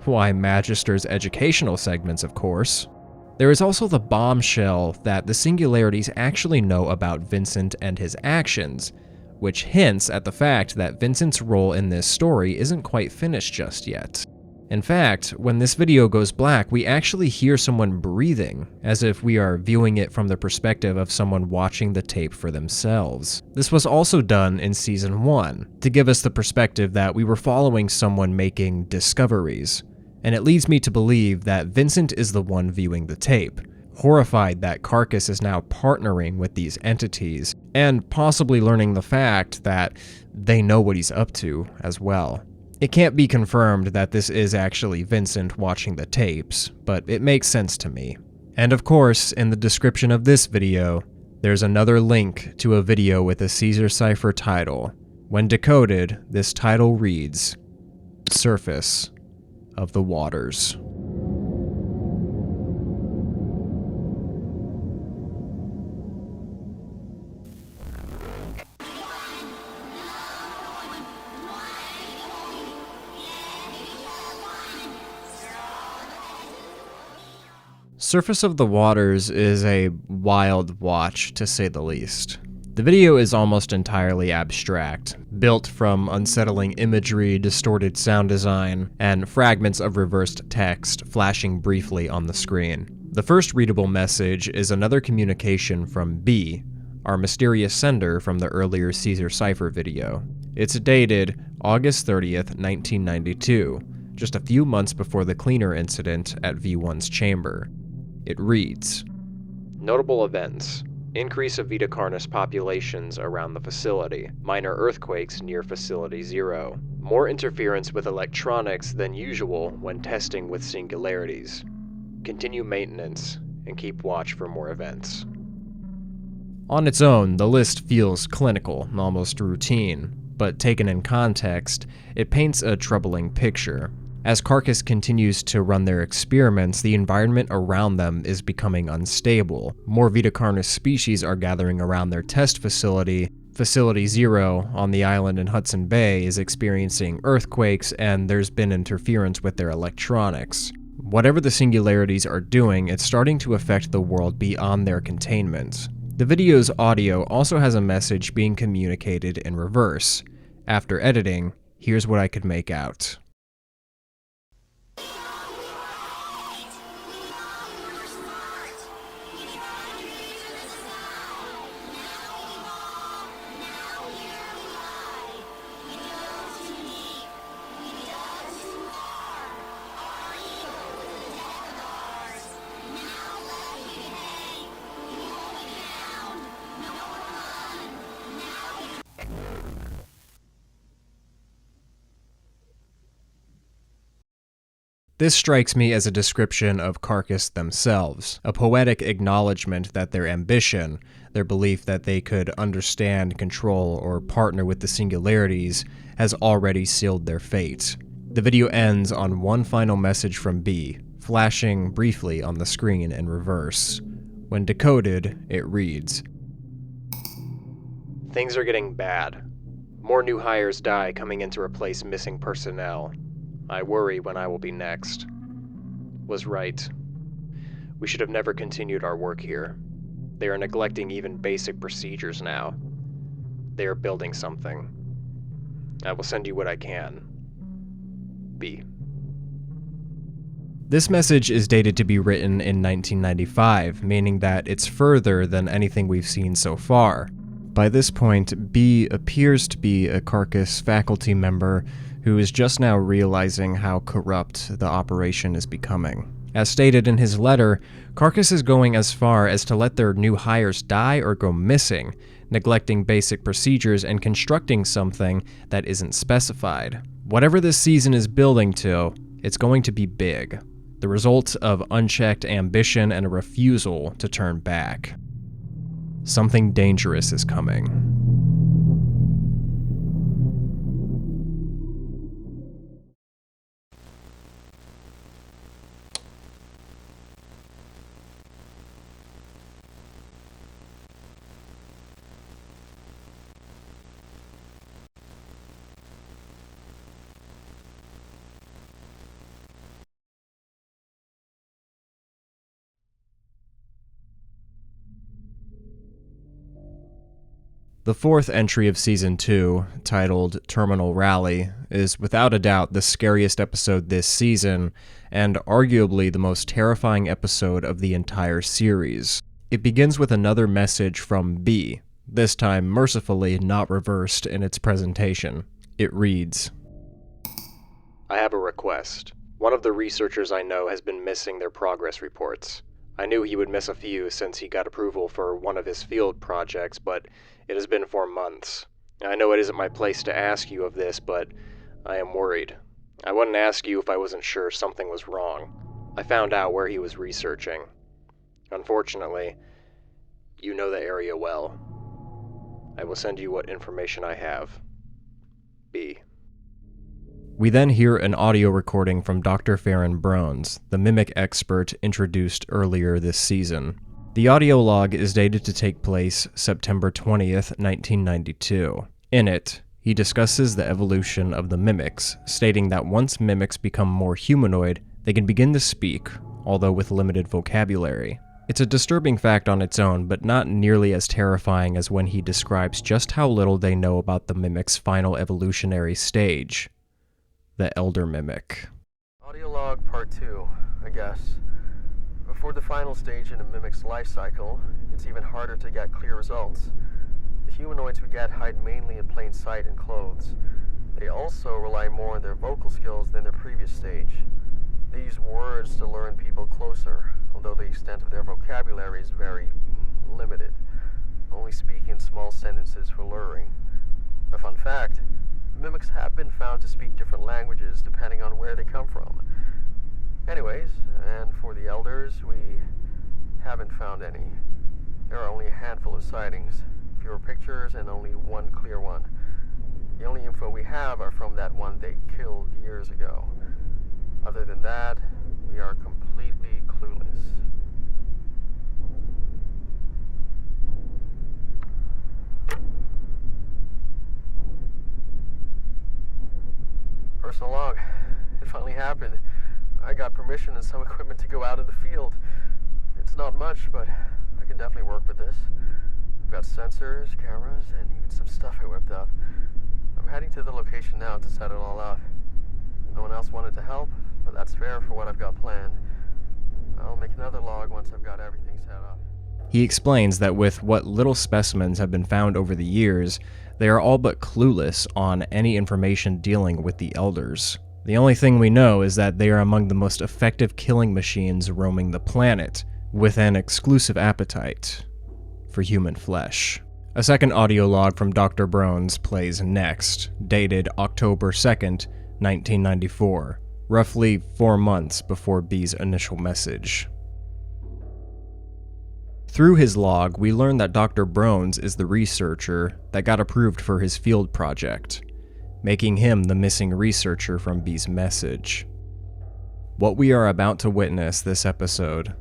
Why, Magister's educational segments, of course. There is also the bombshell that the singularities actually know about Vincent and his actions, which hints at the fact that Vincent's role in this story isn't quite finished just yet. In fact, when this video goes black, we actually hear someone breathing, as if we are viewing it from the perspective of someone watching the tape for themselves. This was also done in Season 1, to give us the perspective that we were following someone making discoveries, and it leads me to believe that Vincent is the one viewing the tape, horrified that Carcass is now partnering with these entities, and possibly learning the fact that they know what he's up to as well. It can't be confirmed that this is actually Vincent watching the tapes, but it makes sense to me. And of course, in the description of this video, there's another link to a video with a Caesar cipher title. When decoded, this title reads, Surface of the Waters. Surface of the Waters is a wild watch, to say the least. The video is almost entirely abstract, built from unsettling imagery, distorted sound design, and fragments of reversed text flashing briefly on the screen. The first readable message is another communication from B, our mysterious sender from the earlier Caesar cipher video. It's dated August 30th, 1992, just a few months before the cleaner incident at V1's chamber. It reads, Notable events. Increase of Vita Carnis populations around the facility. Minor earthquakes near Facility 0. More interference with electronics than usual when testing with singularities. Continue maintenance and keep watch for more events. On its own, the list feels clinical, almost routine, but taken in context, it paints a troubling picture. As Carcass continues to run their experiments, the environment around them is becoming unstable. More Vita Carnis species are gathering around their test facility. Facility 0 on the island in Hudson Bay is experiencing earthquakes, and there's been interference with their electronics. Whatever the singularities are doing, it's starting to affect the world beyond their containment. The video's audio also has a message being communicated in reverse. After editing, here's what I could make out. This strikes me as a description of Carcass themselves, a poetic acknowledgement that their ambition, their belief that they could understand, control, or partner with the singularities, has already sealed their fate. The video ends on one final message from B, flashing briefly on the screen in reverse. When decoded, it reads, "Things are getting bad. More new hires die coming in to replace missing personnel. I worry when I will be next. Was right. We should have never continued our work here. They are neglecting even basic procedures now. They are building something. I will send you what I can. B." This message is dated to be written in 1995, meaning that it's further than anything we've seen so far. By this point, B appears to be a Carcass faculty member who is just now realizing how corrupt the operation is becoming. As stated in his letter, Carcass is going as far as to let their new hires die or go missing, neglecting basic procedures and constructing something that isn't specified. Whatever this season is building to, it's going to be big. The result of unchecked ambition and a refusal to turn back. Something dangerous is coming. The fourth entry of Season 2, titled Terminal Rally, is without a doubt the scariest episode this season, and arguably the most terrifying episode of the entire series. It begins with another message from B, this time mercifully not reversed in its presentation. It reads, "I have a request. One of the researchers I know has been missing their progress reports. I knew he would miss a few since he got approval for one of his field projects, but it has been 4 months. I know it isn't my place to ask you of this, but I am worried. I wouldn't ask you if I wasn't sure something was wrong. I found out where he was researching. Unfortunately, you know the area well. I will send you what information I have. B." We then hear an audio recording from Dr. Farron Brones, the mimic expert introduced earlier this season. The audio log is dated to take place September 20th, 1992. In it, he discusses the evolution of the mimics, stating that once mimics become more humanoid, they can begin to speak, although with limited vocabulary. It's a disturbing fact on its own, but not nearly as terrifying as when he describes just how little they know about the mimic's final evolutionary stage. The Elder Mimic. Audio log part 2, I guess. Before the final stage in a mimic's life cycle, it's even harder to get clear results. The humanoids we get hide mainly in plain sight and clothes. They also rely more on their vocal skills than their previous stage. They use words to lure in people closer, although the extent of their vocabulary is very limited. only speak in small sentences for luring. A fun fact, mimics have been found to speak different languages depending on where they come from. Anyways, and for the elders, we haven't found any. There are only a handful of sightings, fewer pictures, and only one clear one. The only info we have are from that one they killed years ago. Other than that, we are completely clueless. Personal log. It finally happened. I got permission and some equipment to go out in the field. It's not much, but I can definitely work with this. I've got sensors, cameras, and even some stuff I whipped up. I'm heading to the location now to set it all up. No one else wanted to help, but that's fair for what I've got planned. I'll make another log once I've got everything set up. He explains that with what little specimens have been found over the years, they are all but clueless on any information dealing with the Elders. The only thing we know is that they are among the most effective killing machines roaming the planet, with an exclusive appetite for human flesh. A second audio log from Dr. Brones plays next, dated October 2nd, 1994, roughly 4 months before B's initial message. Through his log, we learn that Dr. Brones is the researcher that got approved for his field project, making him the missing researcher from B's message. What we are about to witness this episode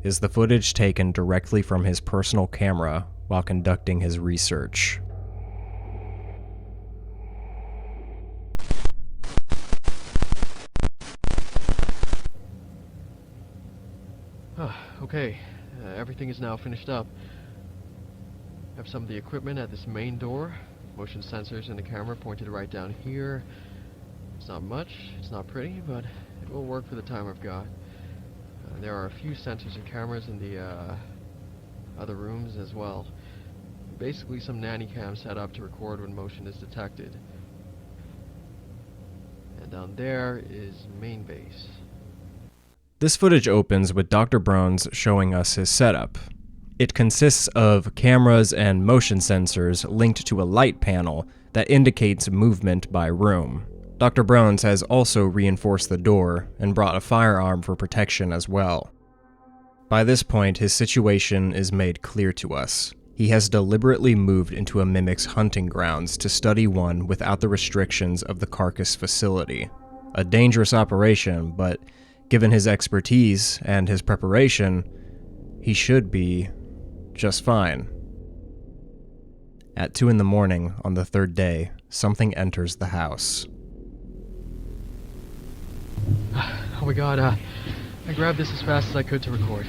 is the footage taken directly from his personal camera while conducting his research. Okay, everything is now finished up. I have some of the equipment at this main door. Motion sensors and the camera pointed right down here. It's not much, it's not pretty, but it will work for the time I've got. There are a few sensors and cameras in the other rooms as well. Basically some nanny cams set up to record when motion is detected. And down there is main base. This footage opens with Dr. Brones showing us his setup. It consists of cameras and motion sensors linked to a light panel that indicates movement by room. Dr. Brones has also reinforced the door and brought a firearm for protection as well. By this point, his situation is made clear to us. He has deliberately moved into a mimic's hunting grounds to study one without the restrictions of the Carcass facility. A dangerous operation, but given his expertise and his preparation, he should be just fine. At 2 in the morning on the third day, something enters the house. Oh my god, I grabbed this as fast as I could to record.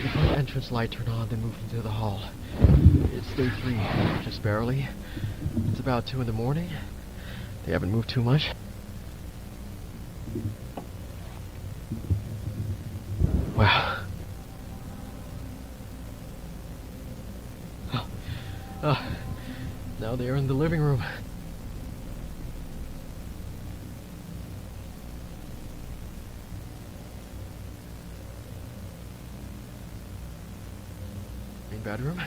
The front entrance light turned on, then moved into the hall. It's day 3, just barely. It's about 2 in the morning. They haven't moved too much. Wow. Now they're in the living room. Main bedroom.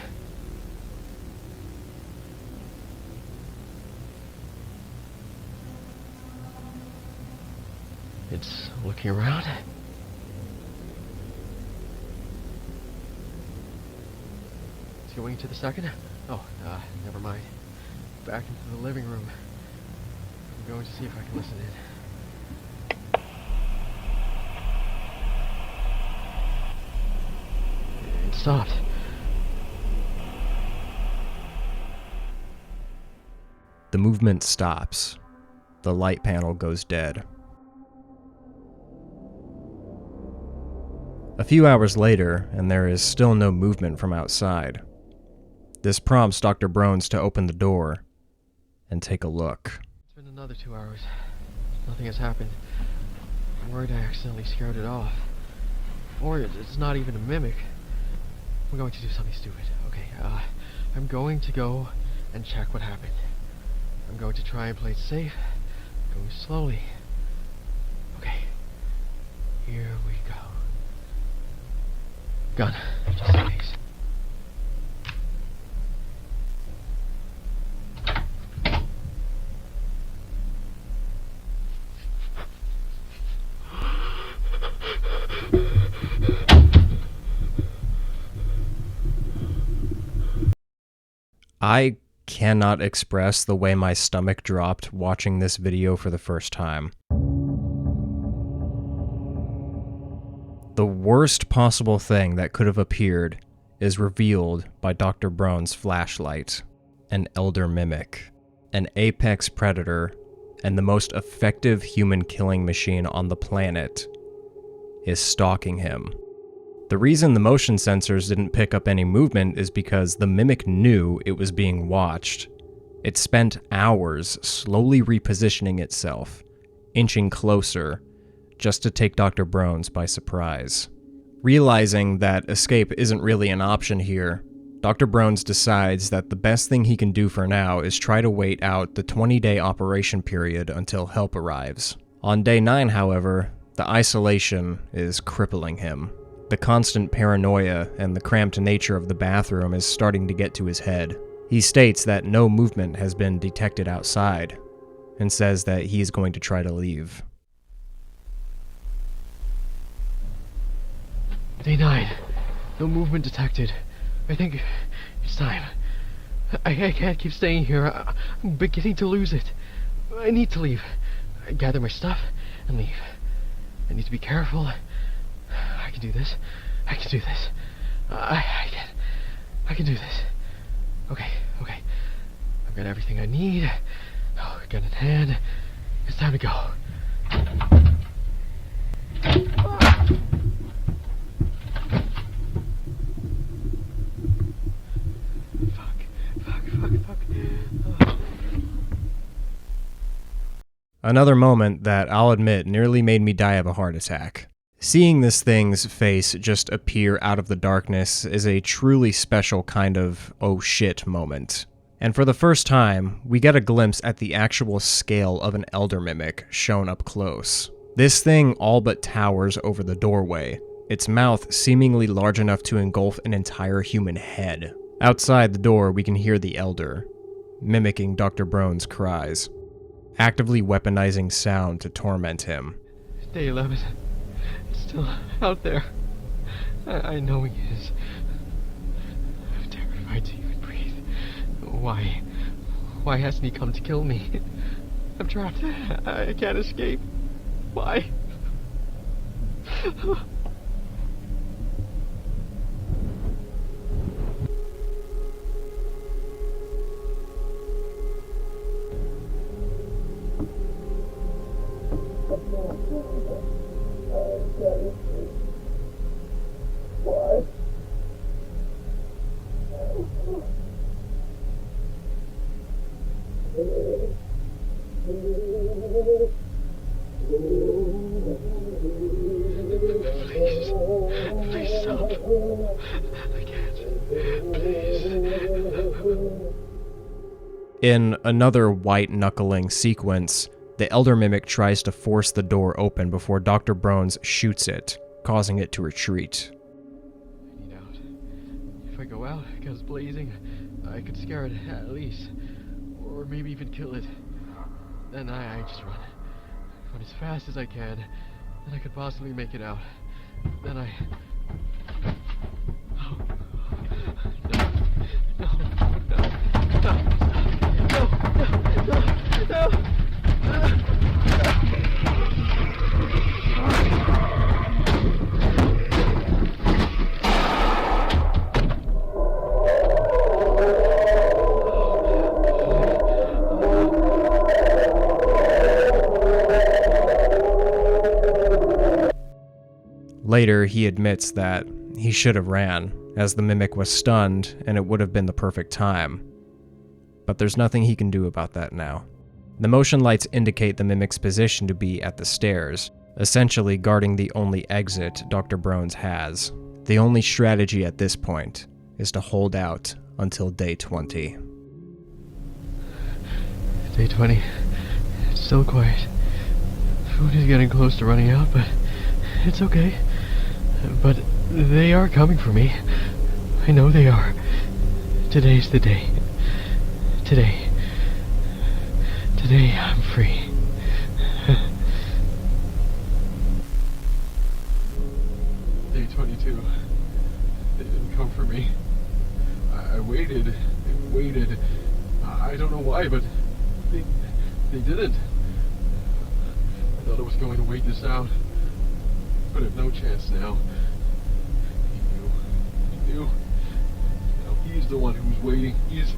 It's looking around. It's going to the second. Oh, never mind. Back into the living room. I'm going to see if I can listen in. It stopped. The movement stops. The light panel goes dead. A few hours later, and there is still no movement from outside. This prompts Dr. Brones to open the door and take a look. It's been another 2 hours. Nothing has happened. I'm worried I accidentally scared it off. Or it's not even a mimic. I'm going to do something stupid. Okay, I'm going to go and check what happened. I'm going to try and play it safe, going slowly. Okay, here we go. Gun, just in case. I cannot express the way my stomach dropped watching this video for the first time. The worst possible thing that could have appeared is revealed by Dr. Brown's flashlight. An elder mimic, an apex predator, and the most effective human killing machine on the planet is stalking him. The reason the motion sensors didn't pick up any movement is because the mimic knew it was being watched. It spent hours slowly repositioning itself, inching closer, just to take Dr. Brown's by surprise. Realizing that escape isn't really an option here, Dr. Brown's decides that the best thing he can do for now is try to wait out the 20-day operation period until help arrives. On day 9, however, the isolation is crippling him. The constant paranoia and the cramped nature of the bathroom is starting to get to his head. He states that no movement has been detected outside, and says that he is going to try to leave. Day 9. No movement detected. I think it's time. I can't keep staying here. I'm beginning to lose it. I need to leave. I gather my stuff and leave. I need to be careful. I can do this. I can do this. I can do this. Okay. I've got everything I need. Oh, gun in hand. It's time to go. Another moment that I'll admit nearly made me die of a heart attack. Seeing this thing's face just appear out of the darkness is a truly special kind of oh shit moment. And for the first time, we get a glimpse at the actual scale of an elder mimic shown up close. This thing all but towers over the doorway, its mouth seemingly large enough to engulf an entire human head. Outside the door, we can hear the elder, mimicking Dr. Brown's cries, actively weaponizing sound to torment him. Day 11. It's still out there. I know he is. I'm terrified to even breathe. Why hasn't he come to kill me? I'm trapped. I can't escape. Why? Please stop. I can't. Please. In another white-knuckling sequence, the elder mimic tries to force the door open before Dr. Brown's shoots it, causing it to retreat. I need out. If I go out, guns blazing, I could scare it at least. Or maybe even kill it. Then I just run. Run as fast as I can. Then I could possibly make it out. Then I... Oh. No. Later, he admits that he should have ran, as the mimic was stunned and it would have been the perfect time. But there's nothing he can do about that now. The motion lights indicate the mimic's position to be at the stairs, essentially guarding the only exit Dr. Brown's has. The only strategy at this point is to hold out until day 20. Day 20. It's still quiet. Food is getting close to running out, but it's okay. But they are coming for me. I know they are. Today's the day. Today I'm free. Day 22. They didn't come for me. I waited. waited. I don't know why, but they didn't. I thought I was going to wait this out, but I have no chance now. He knew. Now he's the one who's waiting. He's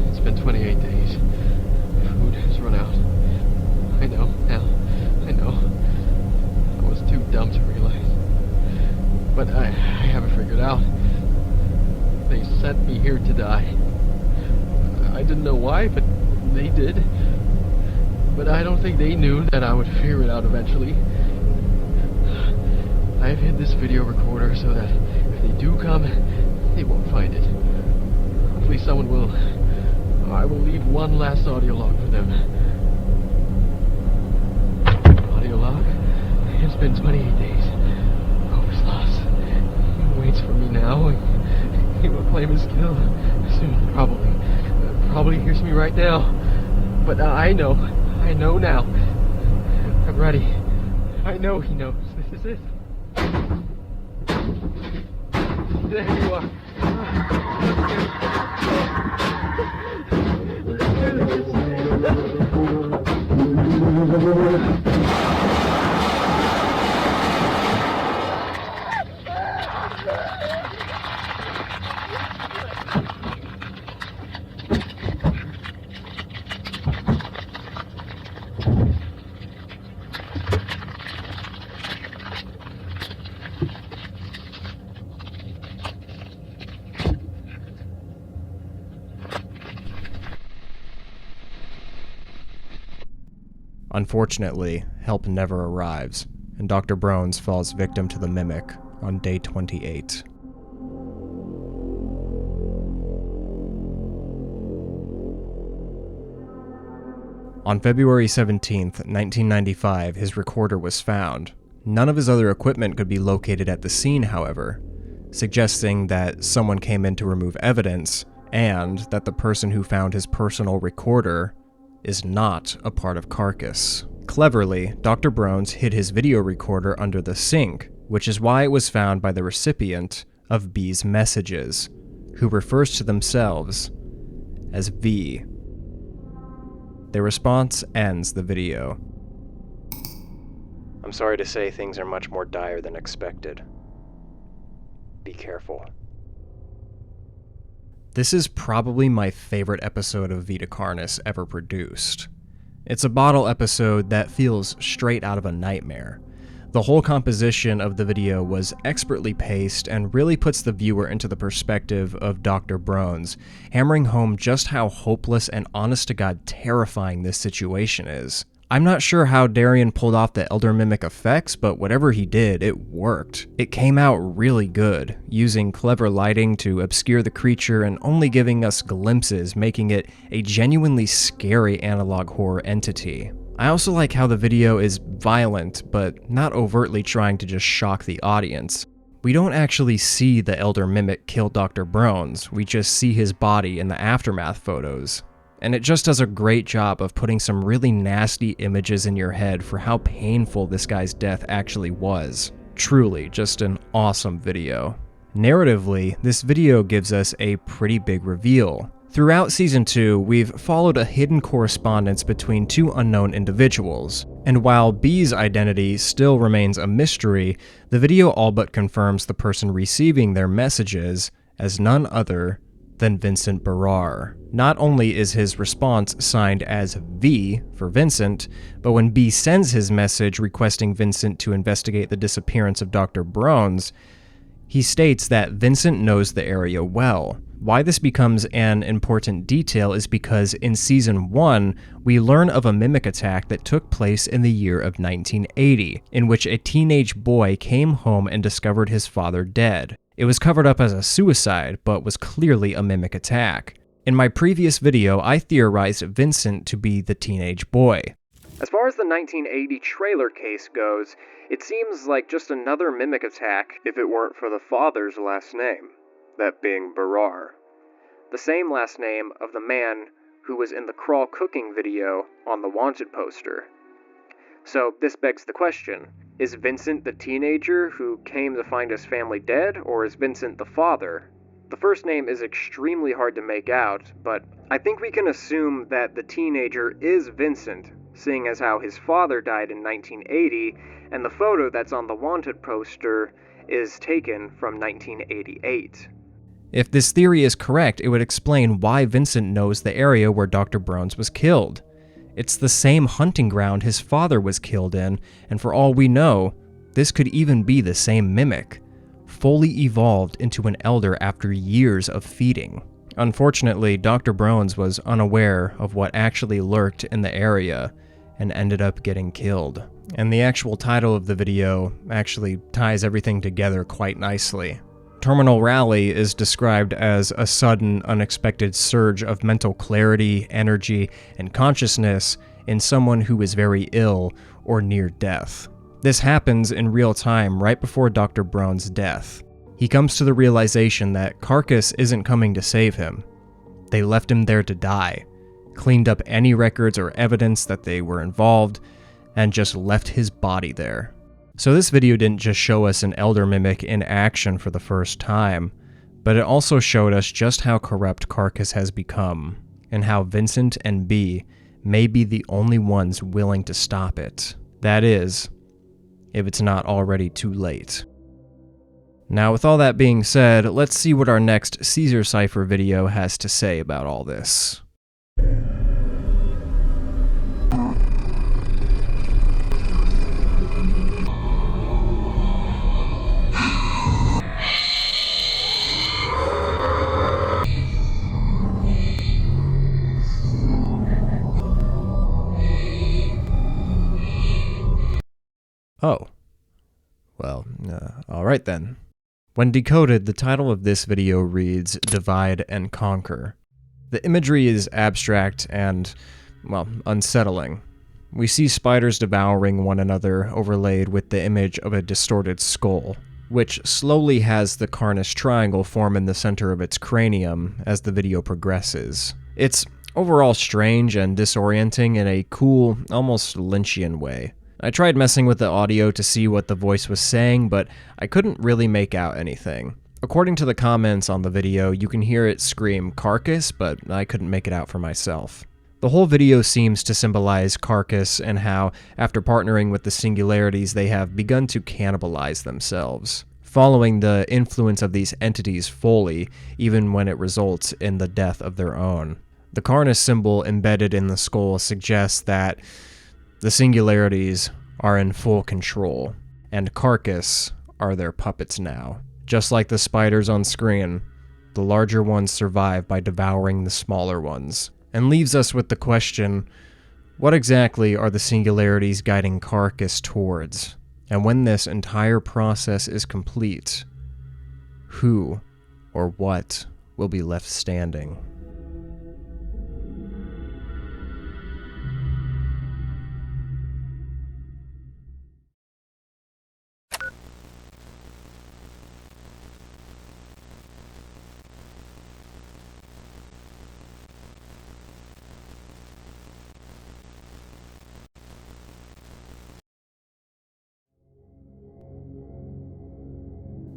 It's been 28 days. Food has run out. I know, Al. I know. I was too dumb to realize. But I have it figured out. They sent me here to die. I didn't know why, but they did. But I don't think they knew that I would figure it out eventually. I've hid this video recorder so that if they do come, they won't find it. Hopefully someone will. I will leave one last audio log for them. Audio log? It's been 28 days. Hope is lost. He waits for me now. He will claim his kill soon, probably. Probably hears me right now. But I know now. I'm ready. I know he knows. This is it. There you are. Unfortunately, help never arrives, and Dr. Brones falls victim to the Mimic on day 28. On February 17th, 1995, his recorder was found. None of his other equipment could be located at the scene, however, suggesting that someone came in to remove evidence, and that the person who found his personal recorder is not a part of Carcass. Cleverly, Dr. Brones hid his video recorder under the sink, which is why it was found by the recipient of B's messages, who refers to themselves as V. Their response ends the video. I'm sorry to say things are much more dire than expected. Be careful. This is probably my favorite episode of Vita Carnis ever produced. It's a bottle episode that feels straight out of a nightmare. The whole composition of the video was expertly paced and really puts the viewer into the perspective of Dr. Brones, hammering home just how hopeless and honest-to-God terrifying this situation is. I'm not sure how Darian pulled off the Elder Mimic effects, but whatever he did, it worked. It came out really good, using clever lighting to obscure the creature and only giving us glimpses, making it a genuinely scary analog horror entity. I also like how the video is violent, but not overtly trying to just shock the audience. We don't actually see the Elder Mimic kill Dr. Brones, we just see his body in the aftermath photos. And it just does a great job of putting some really nasty images in your head for how painful this guy's death actually was. Truly, just an awesome video. Narratively, this video gives us a pretty big reveal. Throughout Season 2, we've followed a hidden correspondence between two unknown individuals, and while B's identity still remains a mystery, the video all but confirms the person receiving their messages as none other than Vincent Barrar. Not only is his response signed as V for Vincent, but when B sends his message requesting Vincent to investigate the disappearance of Dr. Brones, he states that Vincent knows the area well. Why this becomes an important detail is because in Season 1, we learn of a mimic attack that took place in the year of 1980, in which a teenage boy came home and discovered his father dead. It was covered up as a suicide, but was clearly a mimic attack. In my previous video, I theorized Vincent to be the teenage boy. As far as the 1980 trailer case goes, it seems like just another mimic attack if it weren't for the father's last name, that being Barar. The same last name of the man who was in the crawl cooking video on the wanted poster. So this begs the question, is Vincent the teenager who came to find his family dead, or is Vincent the father? The first name is extremely hard to make out, but I think we can assume that the teenager is Vincent, seeing as how his father died in 1980, and the photo that's on the wanted poster is taken from 1988. If this theory is correct, it would explain why Vincent knows the area where Dr. Brones was killed. It's the same hunting ground his father was killed in, and for all we know, this could even be the same mimic, fully evolved into an elder after years of feeding. Unfortunately, Dr. Brones was unaware of what actually lurked in the area and ended up getting killed. And the actual title of the video actually ties everything together quite nicely. Terminal Rally is described as a sudden, unexpected surge of mental clarity, energy, and consciousness in someone who is very ill or near death. This happens in real time right before Dr. Brones' death. He comes to the realization that Carcass isn't coming to save him. They left him there to die, cleaned up any records or evidence that they were involved, and just left his body there. So this video didn't just show us an elder mimic in action for the first time, but it also showed us just how corrupt Carcass has become, and how Vincent and B may be the only ones willing to stop it. That is, if it's not already too late. Now, with all that being said, let's see what our next Caesar Cipher video has to say about all this. Oh. Well, alright then. When decoded, the title of this video reads Divide and Conquer. The imagery is abstract and, well, unsettling. We see spiders devouring one another overlaid with the image of a distorted skull, which slowly has the Carnis triangle form in the center of its cranium as the video progresses. It's overall strange and disorienting in a cool, almost Lynchian way. I tried messing with the audio to see what the voice was saying, but I couldn't really make out anything. According to the comments on the video, you can hear it scream Carcass, but I couldn't make it out for myself. The whole video seems to symbolize Carcass and how, after partnering with the Singularities, they have begun to cannibalize themselves, following the influence of these entities fully, even when it results in the death of their own. The Carnis symbol embedded in the skull suggests that the Singularities are in full control, and Carcass are their puppets now. Just like the spiders on screen, the larger ones survive by devouring the smaller ones, and leaves us with the question, what exactly are the Singularities guiding Carcass towards? And when this entire process is complete, who or what will be left standing?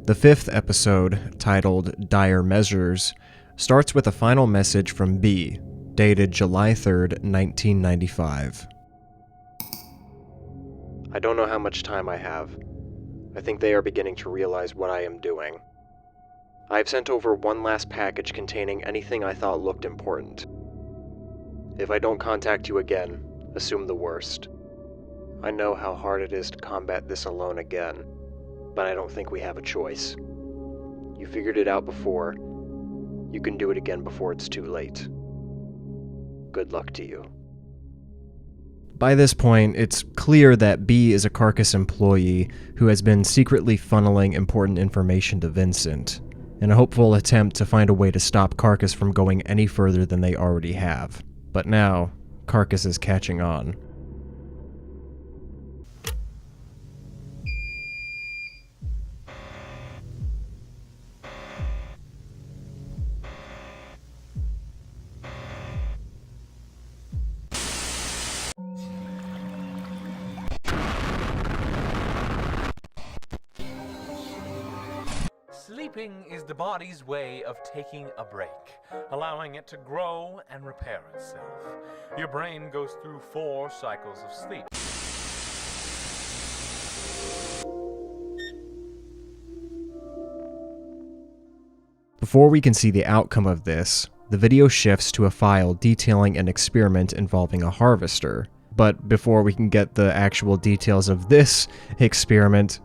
The fifth episode, titled Dire Measures, starts with a final message from B, dated July 3rd, 1995. I don't know how much time I have. I think they are beginning to realize what I am doing. I have sent over one last package containing anything I thought looked important. If I don't contact you again, assume the worst. I know how hard it is to combat this alone again, but I don't think we have a choice. You figured it out before. You can do it again before it's too late. Good luck to you. By this point, it's clear that B is a Carcass employee who has been secretly funneling important information to Vincent, in a hopeful attempt to find a way to stop Carcass from going any further than they already have. But now, Carcass is catching on. Sleeping is the body's way of taking a break, allowing it to grow and repair itself. Your brain goes through 4 cycles of sleep. Before we can see the outcome of this, the video shifts to a file detailing an experiment involving a harvester. But before we can get the actual details of this experiment,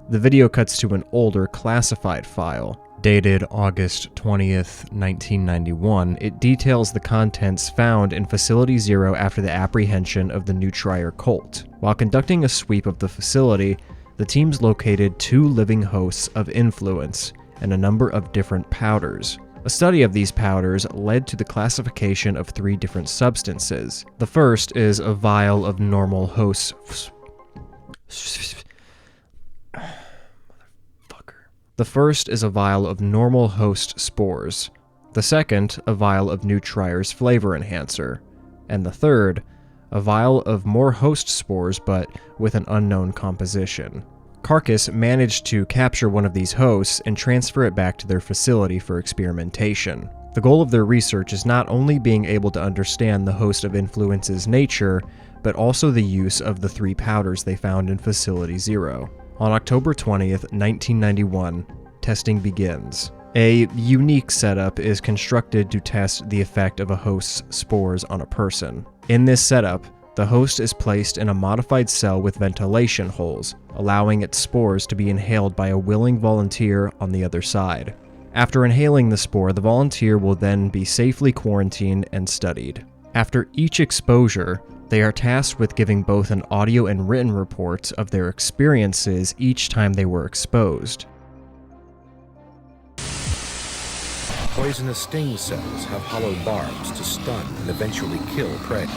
the video cuts to an older classified file. Dated August 20th, 1991, it details the contents found in Facility 0 after the apprehension of the New Trier cult. While conducting a sweep of the facility, the teams located 2 living hosts of influence and a number of different powders. A study of these powders led to the classification of 3 different substances. The first is a vial of normal host... The first is a vial of normal host spores. The second, a vial of New Trier's flavor enhancer. And the third, a vial of more host spores but with an unknown composition. Carcass managed to capture one of these hosts and transfer it back to their facility for experimentation. The goal of their research is not only being able to understand the host of influence's nature, but also the use of the 3 powders they found in Facility 0. On October 20th, 1991, testing begins. A unique setup is constructed to test the effect of a host's spores on a person. In this setup, the host is placed in a modified cell with ventilation holes, allowing its spores to be inhaled by a willing volunteer on the other side. After inhaling the spore, the volunteer will then be safely quarantined and studied. After each exposure, they are tasked with giving both an audio and written report of their experiences each time they were exposed. Poisonous sting cells have hollow barbs to stun and eventually kill prey.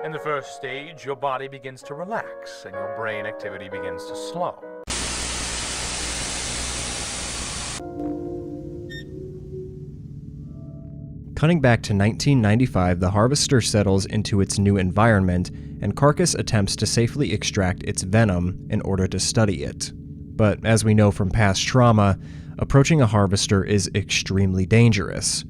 In the first stage, your body begins to relax and your brain activity begins to slow. Cutting back to 1995, the Harvester settles into its new environment, and Carcass attempts to safely extract its venom in order to study it. But as we know from past trauma, approaching a Harvester is extremely dangerous.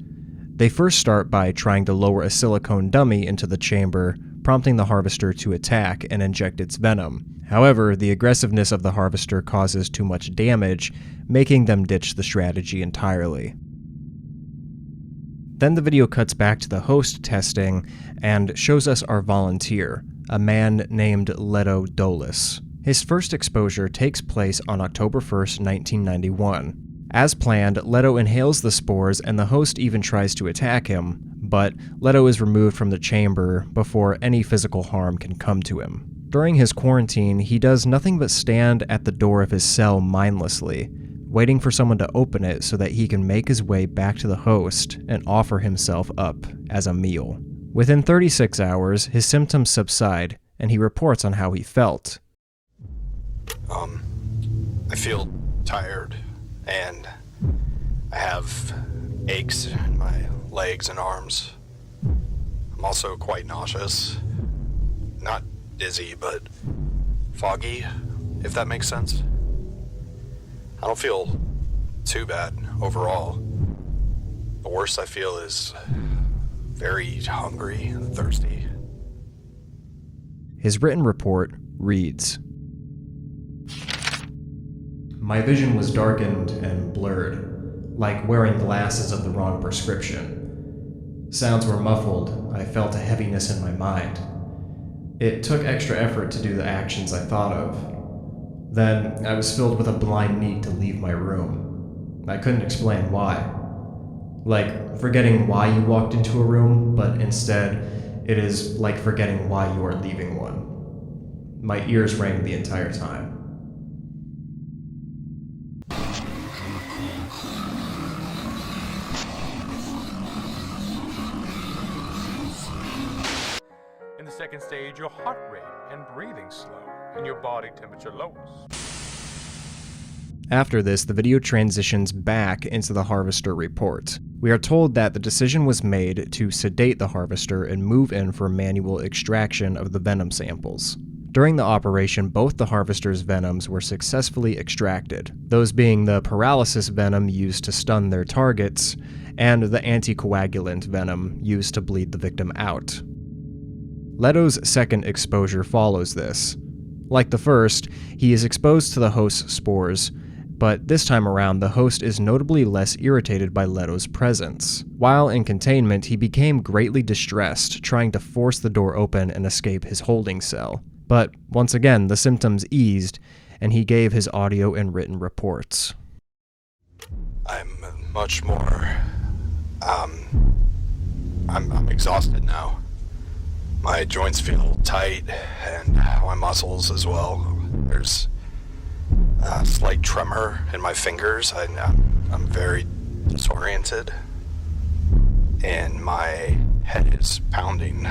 They first start by trying to lower a silicone dummy into the chamber, prompting the Harvester to attack and inject its venom. However, the aggressiveness of the Harvester causes too much damage, making them ditch the strategy entirely. Then the video cuts back to the host testing and shows us our volunteer, a man named Leto Dolus. His first exposure takes place on October 1st, 1991. As planned, Leto inhales the spores and the host even tries to attack him, but Leto is removed from the chamber before any physical harm can come to him. During his quarantine, he does nothing but stand at the door of his cell mindlessly, waiting for someone to open it so that he can make his way back to the host and offer himself up as a meal. Within 36 hours, his symptoms subside, and he reports on how he felt. I feel tired, and I have aches in my legs and arms. I'm also quite nauseous. Not dizzy, but foggy, if that makes sense. I don't feel too bad overall. The worst I feel is very hungry and thirsty. His written report reads, "My vision was darkened and blurred, like wearing glasses of the wrong prescription. Sounds were muffled. I felt a heaviness in my mind. It took extra effort to do the actions I thought of. Then I was filled with a blind need to leave my room. I couldn't explain why. Like forgetting why you walked into a room, but instead it is like forgetting why you are leaving one. My ears rang the entire time." In the second stage, your heart rate and breathing slow, and your body temperature lowers. After this, the video transitions back into the Harvester report. We are told that the decision was made to sedate the Harvester and move in for manual extraction of the venom samples. During the operation, both the Harvester's venoms were successfully extracted, those being the paralysis venom used to stun their targets, and the anticoagulant venom used to bleed the victim out. Leto's second exposure follows this. Like the first, he is exposed to the host's spores, but this time around the host is notably less irritated by Leto's presence. While in containment, he became greatly distressed, trying to force the door open and escape his holding cell. But once again, the symptoms eased, and he gave his audio and written reports. I'm much more, I'm exhausted now. My joints feel tight, and my muscles as well. There's a slight tremor in my fingers. I'm very disoriented, and my head is pounding.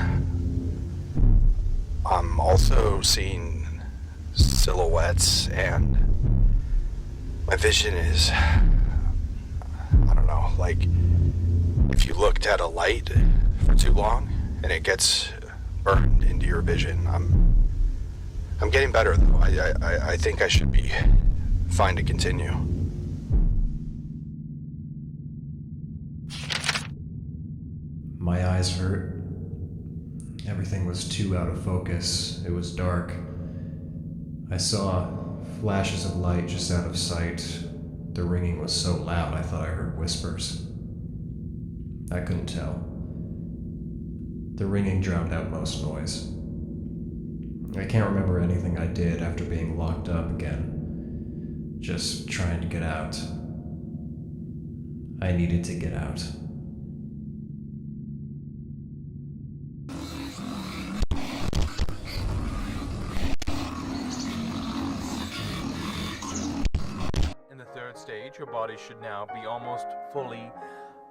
I'm also seeing silhouettes, and my vision is, I don't know, like if you looked at a light for too long and it gets burned into your vision. I'm getting better though. I think I should be fine to continue. My eyes hurt. Everything was too out of focus. It was dark. I saw flashes of light just out of sight. The ringing was so loud I thought I heard whispers. I couldn't tell. The ringing drowned out most noise. I can't remember anything I did after being locked up again. Just trying to get out. I needed to get out. In the third stage, your body should now be almost fully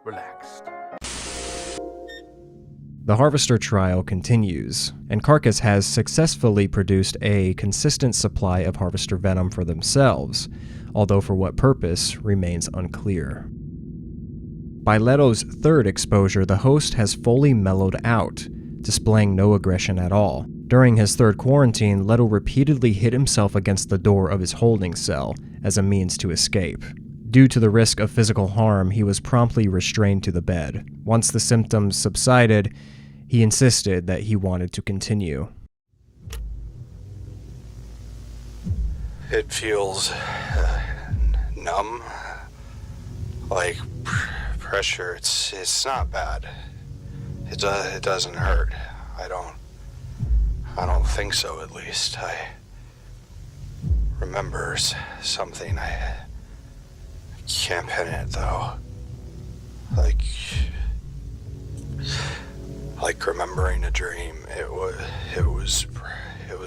relaxed. The Harvester trial continues, and Carcass has successfully produced a consistent supply of Harvester venom for themselves, although for what purpose remains unclear. By Leto's third exposure, the host has fully mellowed out, displaying no aggression at all. During his third quarantine, Leto repeatedly hit himself against the door of his holding cell as a means to escape. Due to the risk of physical harm, he was promptly restrained to the bed. Once the symptoms subsided, he insisted that he wanted to continue. It feels numb, like pressure. It's not bad. It doesn't hurt. I don't think so, at least. I remember something. I can't pin it though. Like remembering a dream. It was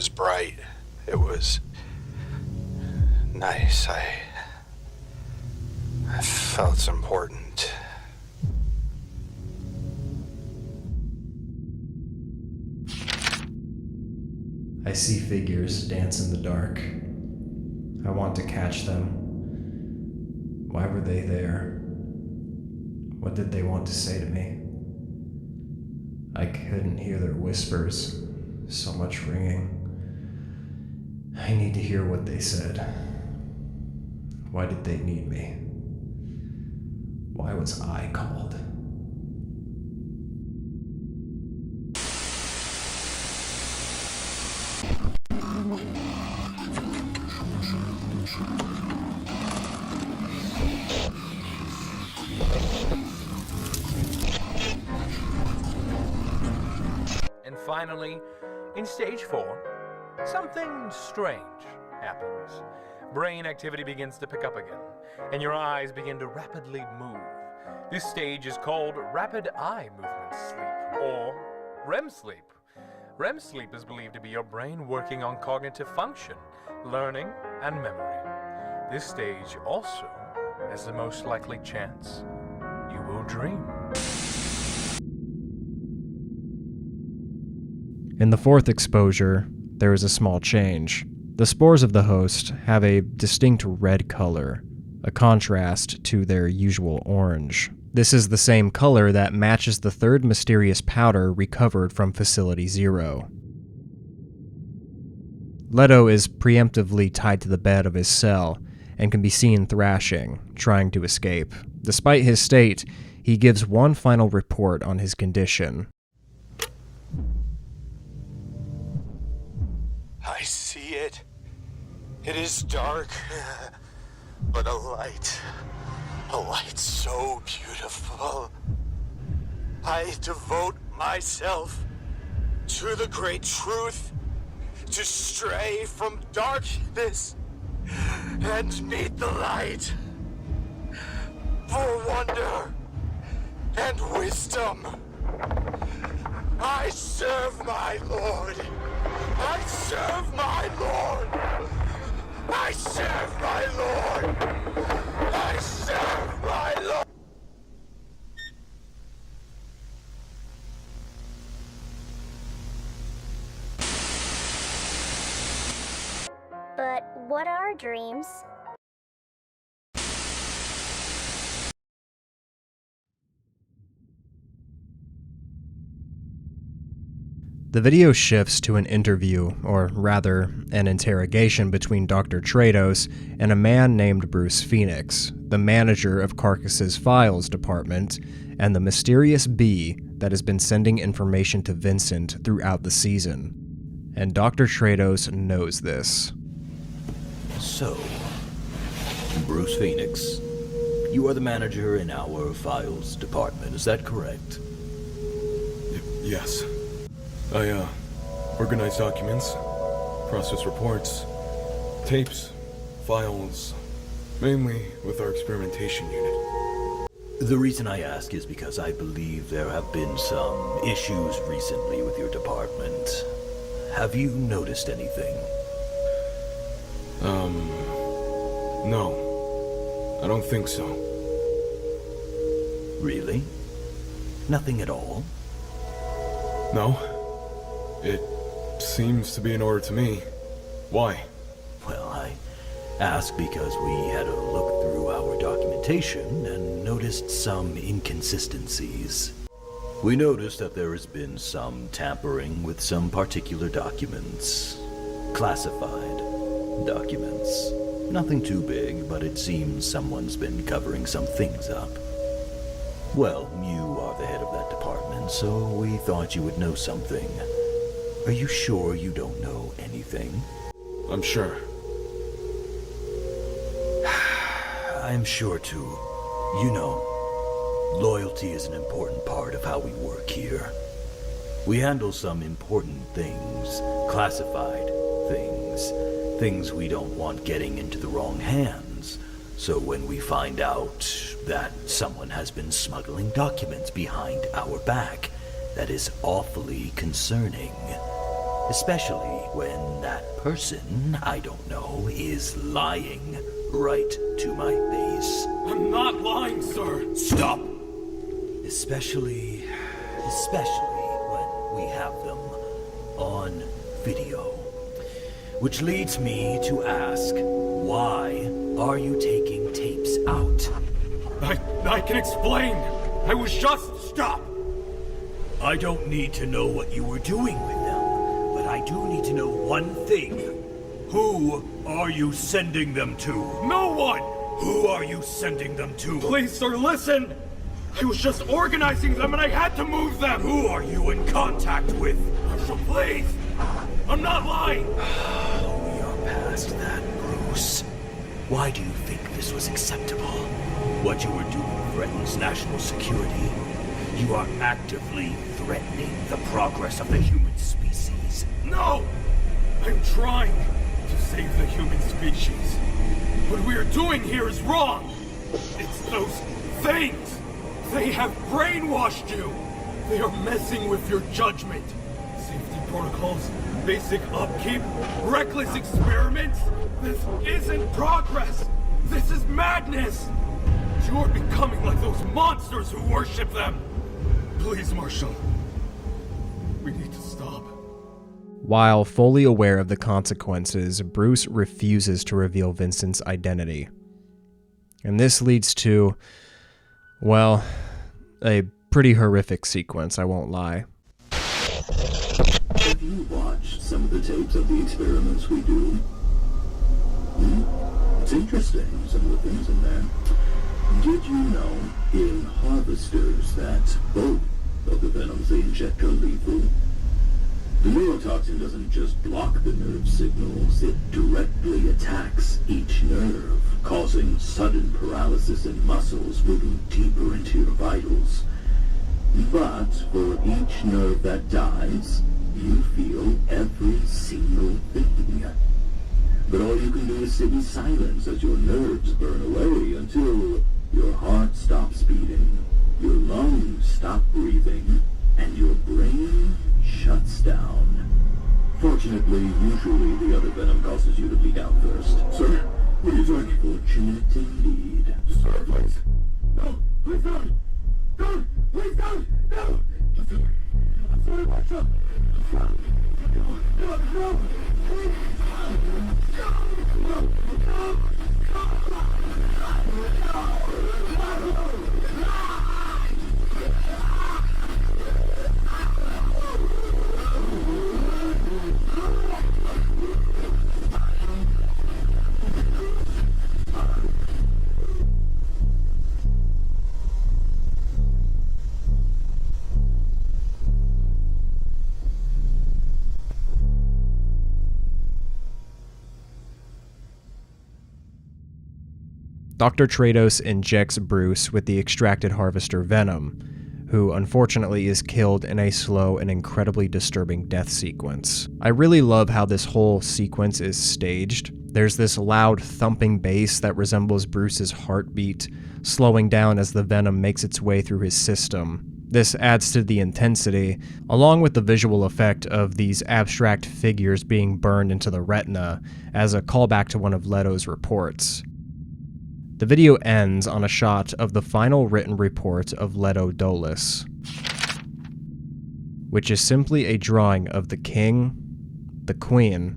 bright. It was nice. I felt important. I see figures dance in the dark. I want to catch them. Why were they there? What did they want to say to me? I couldn't hear their whispers. So much ringing. I need to hear what they said. Why did they need me? Why was I called? And finally, in stage 4, something strange happens. Brain activity begins to pick up again, and your eyes begin to rapidly move. This stage is called Rapid Eye Movement Sleep, or REM sleep. REM sleep is believed to be your brain working on cognitive function, learning, and memory. This stage also has the most likely chance you will dream. In the fourth exposure, there is a small change. The spores of the host have a distinct red color, a contrast to their usual orange. This is the same color that matches the third mysterious powder recovered from Facility 0. Leto is preemptively tied to the bed of his cell and can be seen thrashing, trying to escape. Despite his state, he gives one final report on his condition. I see it. It is dark, but a light so beautiful. I devote myself to the great truth, to stray from darkness and meet the light. For wonder and wisdom, I serve my Lord. I serve my Lord. I serve my Lord. I serve my Lord. But what are dreams? The video shifts to an interview, or rather, an interrogation between Dr. Trados and a man named Bruce Phoenix, the manager of Carcass's files department, and the mysterious bee that has been sending information to Vincent throughout the season. And Dr. Trados knows this. So, Bruce Phoenix, you are the manager in our files department, is that correct? Yes. I, organize documents, process reports, tapes, files, mainly with our experimentation unit. The reason I ask is because I believe there have been some issues recently with your department. Have you noticed anything? No. I don't think so. Really? Nothing at all? No. It seems to be in order to me. Why? Well, I ask because we had a look through our documentation and noticed some inconsistencies. We noticed that there has been some tampering with some particular documents. Classified documents. Nothing too big, but it seems someone's been covering some things up. Well, you are the head of that department, so we thought you would know something. Are you sure you don't know anything? I'm sure. I'm sure too. You know, loyalty is an important part of how we work here. We handle some important things, classified things we don't want getting into the wrong hands. So when we find out that someone has been smuggling documents behind our back, that is awfully concerning. Especially when that person, I don't know, is lying right to my face. I'm not lying, sir! Stop! Especially when we have them on video. Which leads me to ask, why are you taking tapes out? I can explain! I was just... Stop! I don't need to know what you were doing with them, but I do need to know one thing. Who are you sending them to? No one! Who are you sending them to? Please, sir, listen! I was just organizing them and I had to move them! Who are you in contact with? Marshall, please! I'm not lying! We are past that, Bruce. Why do you think this was acceptable? What you were doing threatens national security. You are actively threatening the progress of the human species. No! I'm trying to save the human species. What we are doing here is wrong! It's those things! They have brainwashed you! They are messing with your judgment. Safety protocols, basic upkeep, reckless experiments. This isn't progress! This is madness! You're becoming like those monsters who worship them! Please, Marshall. We need to stop. While fully aware of the consequences, Bruce refuses to reveal Vincent's identity. And this leads to, well, a pretty horrific sequence, I won't lie. If you watched some the tapes of the experiments we do. It's interesting, some of the things in there. Did you know, in harvesters, that both of the venoms they inject are lethal? The neurotoxin doesn't just block the nerve signals, it directly attacks each nerve, causing sudden paralysis in muscles, moving deeper into your vitals. But for each nerve that dies, you feel every single thing. But all you can do is sit in silence as your nerves burn away until your heart stops beating, your lungs stop breathing, and your brain shuts down. Fortunately, usually the other venom causes you to bleed out first. Sir, what are you doing? Fortunate indeed. Sir, please. No, please don't. Don't, please don't. No. I'm sorry, Marshal. No, please. Dr. Trados injects Bruce with the extracted harvester venom, who unfortunately is killed in a slow and incredibly disturbing death sequence. I really love how this whole sequence is staged. There's this loud thumping bass that resembles Bruce's heartbeat, slowing down as the venom makes its way through his system. This adds to the intensity, along with the visual effect of these abstract figures being burned into the retina, as a callback to one of Leto's reports. The video ends on a shot of the final written report of Leto Dolus, which is simply a drawing of the king, the queen,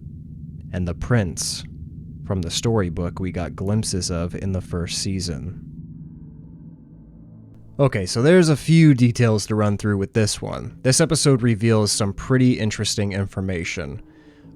and the prince from the storybook we got glimpses of in the first season. Okay, so there's a few details to run through with this one. This episode reveals some pretty interesting information.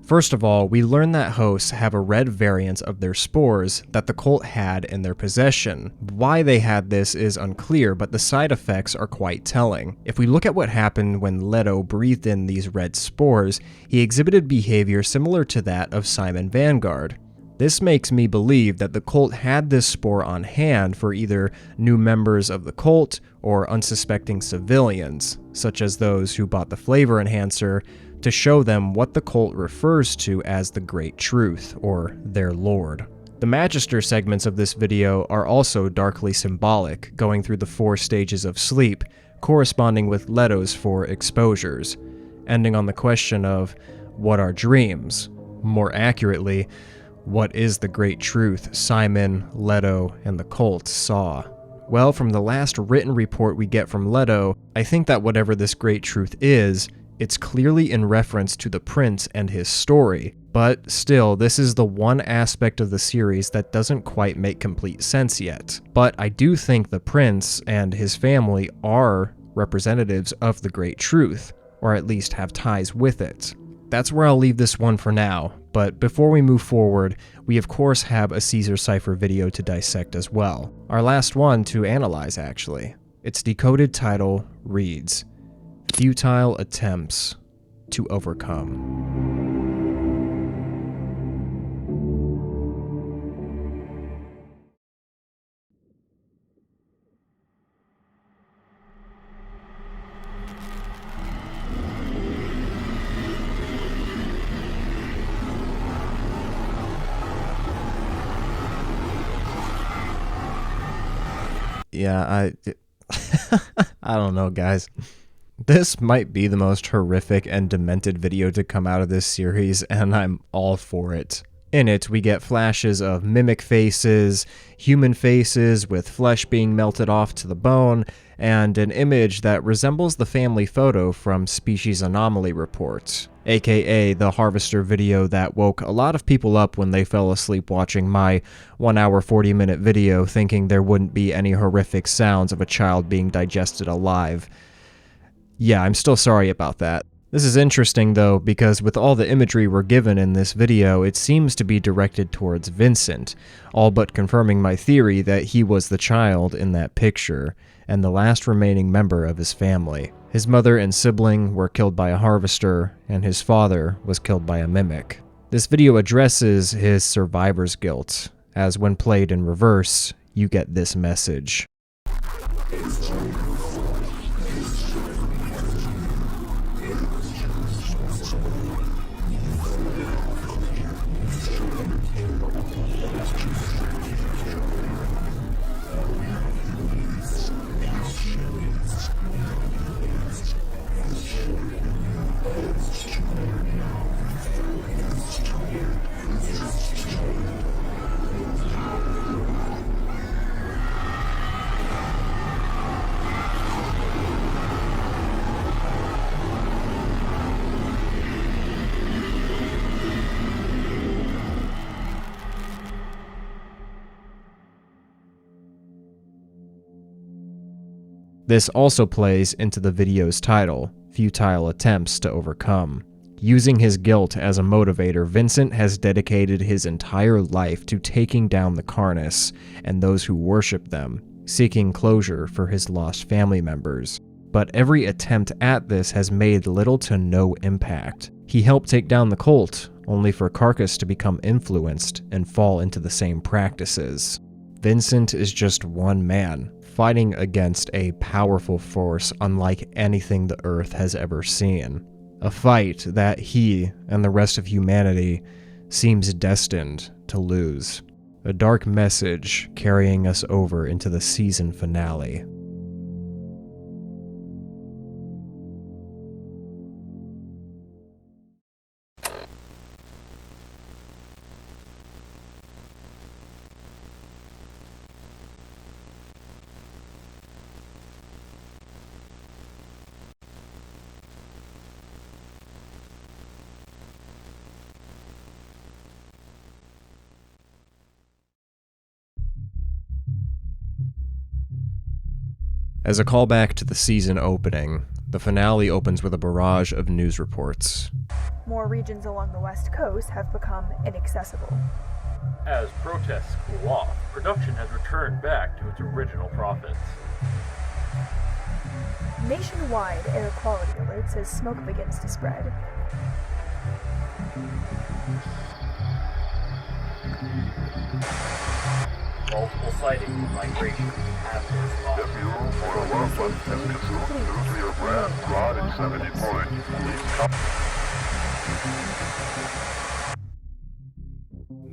First of all, we learn that hosts have a red variant of their spores that the cult had in their possession. Why they had this is unclear, but the side effects are quite telling. If we look at what happened when Leto breathed in these red spores, he exhibited behavior similar to that of Simon Vanguard. This makes me believe that the cult had this spore on hand for either new members of the cult or unsuspecting civilians, such as those who bought the flavor enhancer, to show them what the cult refers to as the Great Truth, or their Lord. The Magister segments of this video are also darkly symbolic, going through the 4 stages of sleep, corresponding with Leto's 4 exposures, ending on the question of, what are dreams? More accurately, what is the Great Truth Simon, Leto, and the cult saw? Well, from the last written report we get from Leto, I think that whatever this Great Truth is, it's clearly in reference to the prince and his story, but still, this is the one aspect of the series that doesn't quite make complete sense yet. But I do think the prince and his family are representatives of the Great Truth, or at least have ties with it. That's where I'll leave this one for now, but before we move forward, we of course have a Caesar Cipher video to dissect as well. Our last one to analyze, actually. Its decoded title reads, Futile Attempts to Overcome. Yeah, I don't know, guys. This might be the most horrific and demented video to come out of this series, and I'm all for it. In it, we get flashes of mimic faces, human faces with flesh being melted off to the bone, and an image that resembles the family photo from Species Anomaly Report, aka the Harvester video that woke a lot of people up when they fell asleep watching my 1 hour 40-minute video thinking there wouldn't be any horrific sounds of a child being digested alive. Yeah, I'm still sorry about that. This is interesting though, because with all the imagery we're given in this video, it seems to be directed towards Vincent, all but confirming my theory that he was the child in that picture, and the last remaining member of his family. His mother and sibling were killed by a harvester, and his father was killed by a mimic. This video addresses his survivor's guilt, as when played in reverse, you get this message. This also plays into the video's title, Futile Attempts to Overcome. Using his guilt as a motivator, Vincent has dedicated his entire life to taking down the Carnis and those who worship them, seeking closure for his lost family members. But every attempt at this has made little to no impact. He helped take down the cult, only for Carcass to become influenced and fall into the same practices. Vincent is just one man, fighting against a powerful force unlike anything the Earth has ever seen. A fight that he and the rest of humanity seems destined to lose. A dark message carrying us over into the season finale. As a callback to the season opening, the finale opens with a barrage of news reports. More regions along the west coast have become inaccessible. As protests cool off, production has returned back to its original profits. Nationwide air quality alerts as smoke begins to spread. Multiple sightings of migration have been spotted.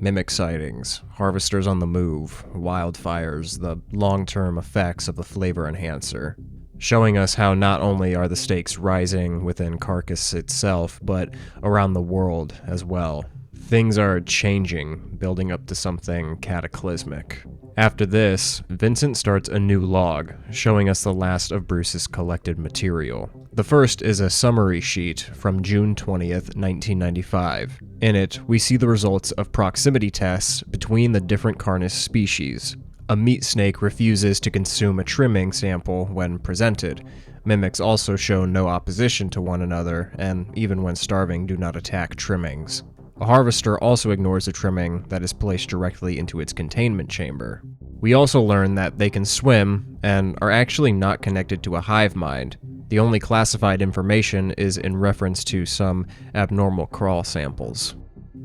Mimic sightings, harvesters on the move, wildfires, the long-term effects of the flavor enhancer, showing us how not only are the stakes rising within Carcass itself, but around the world as well. Things are changing, building up to something cataclysmic. After this, Vincent starts a new log, showing us the last of Bruce's collected material. The first is a summary sheet from June 20th, 1995. In it, we see the results of proximity tests between the different Carnis species. A meat snake refuses to consume a trimming sample when presented. Mimics also show no opposition to one another, and even when starving do not attack trimmings. A harvester also ignores a trimming that is placed directly into its containment chamber. We also learn that they can swim and are actually not connected to a hive mind. The only classified information is in reference to some abnormal crawl samples.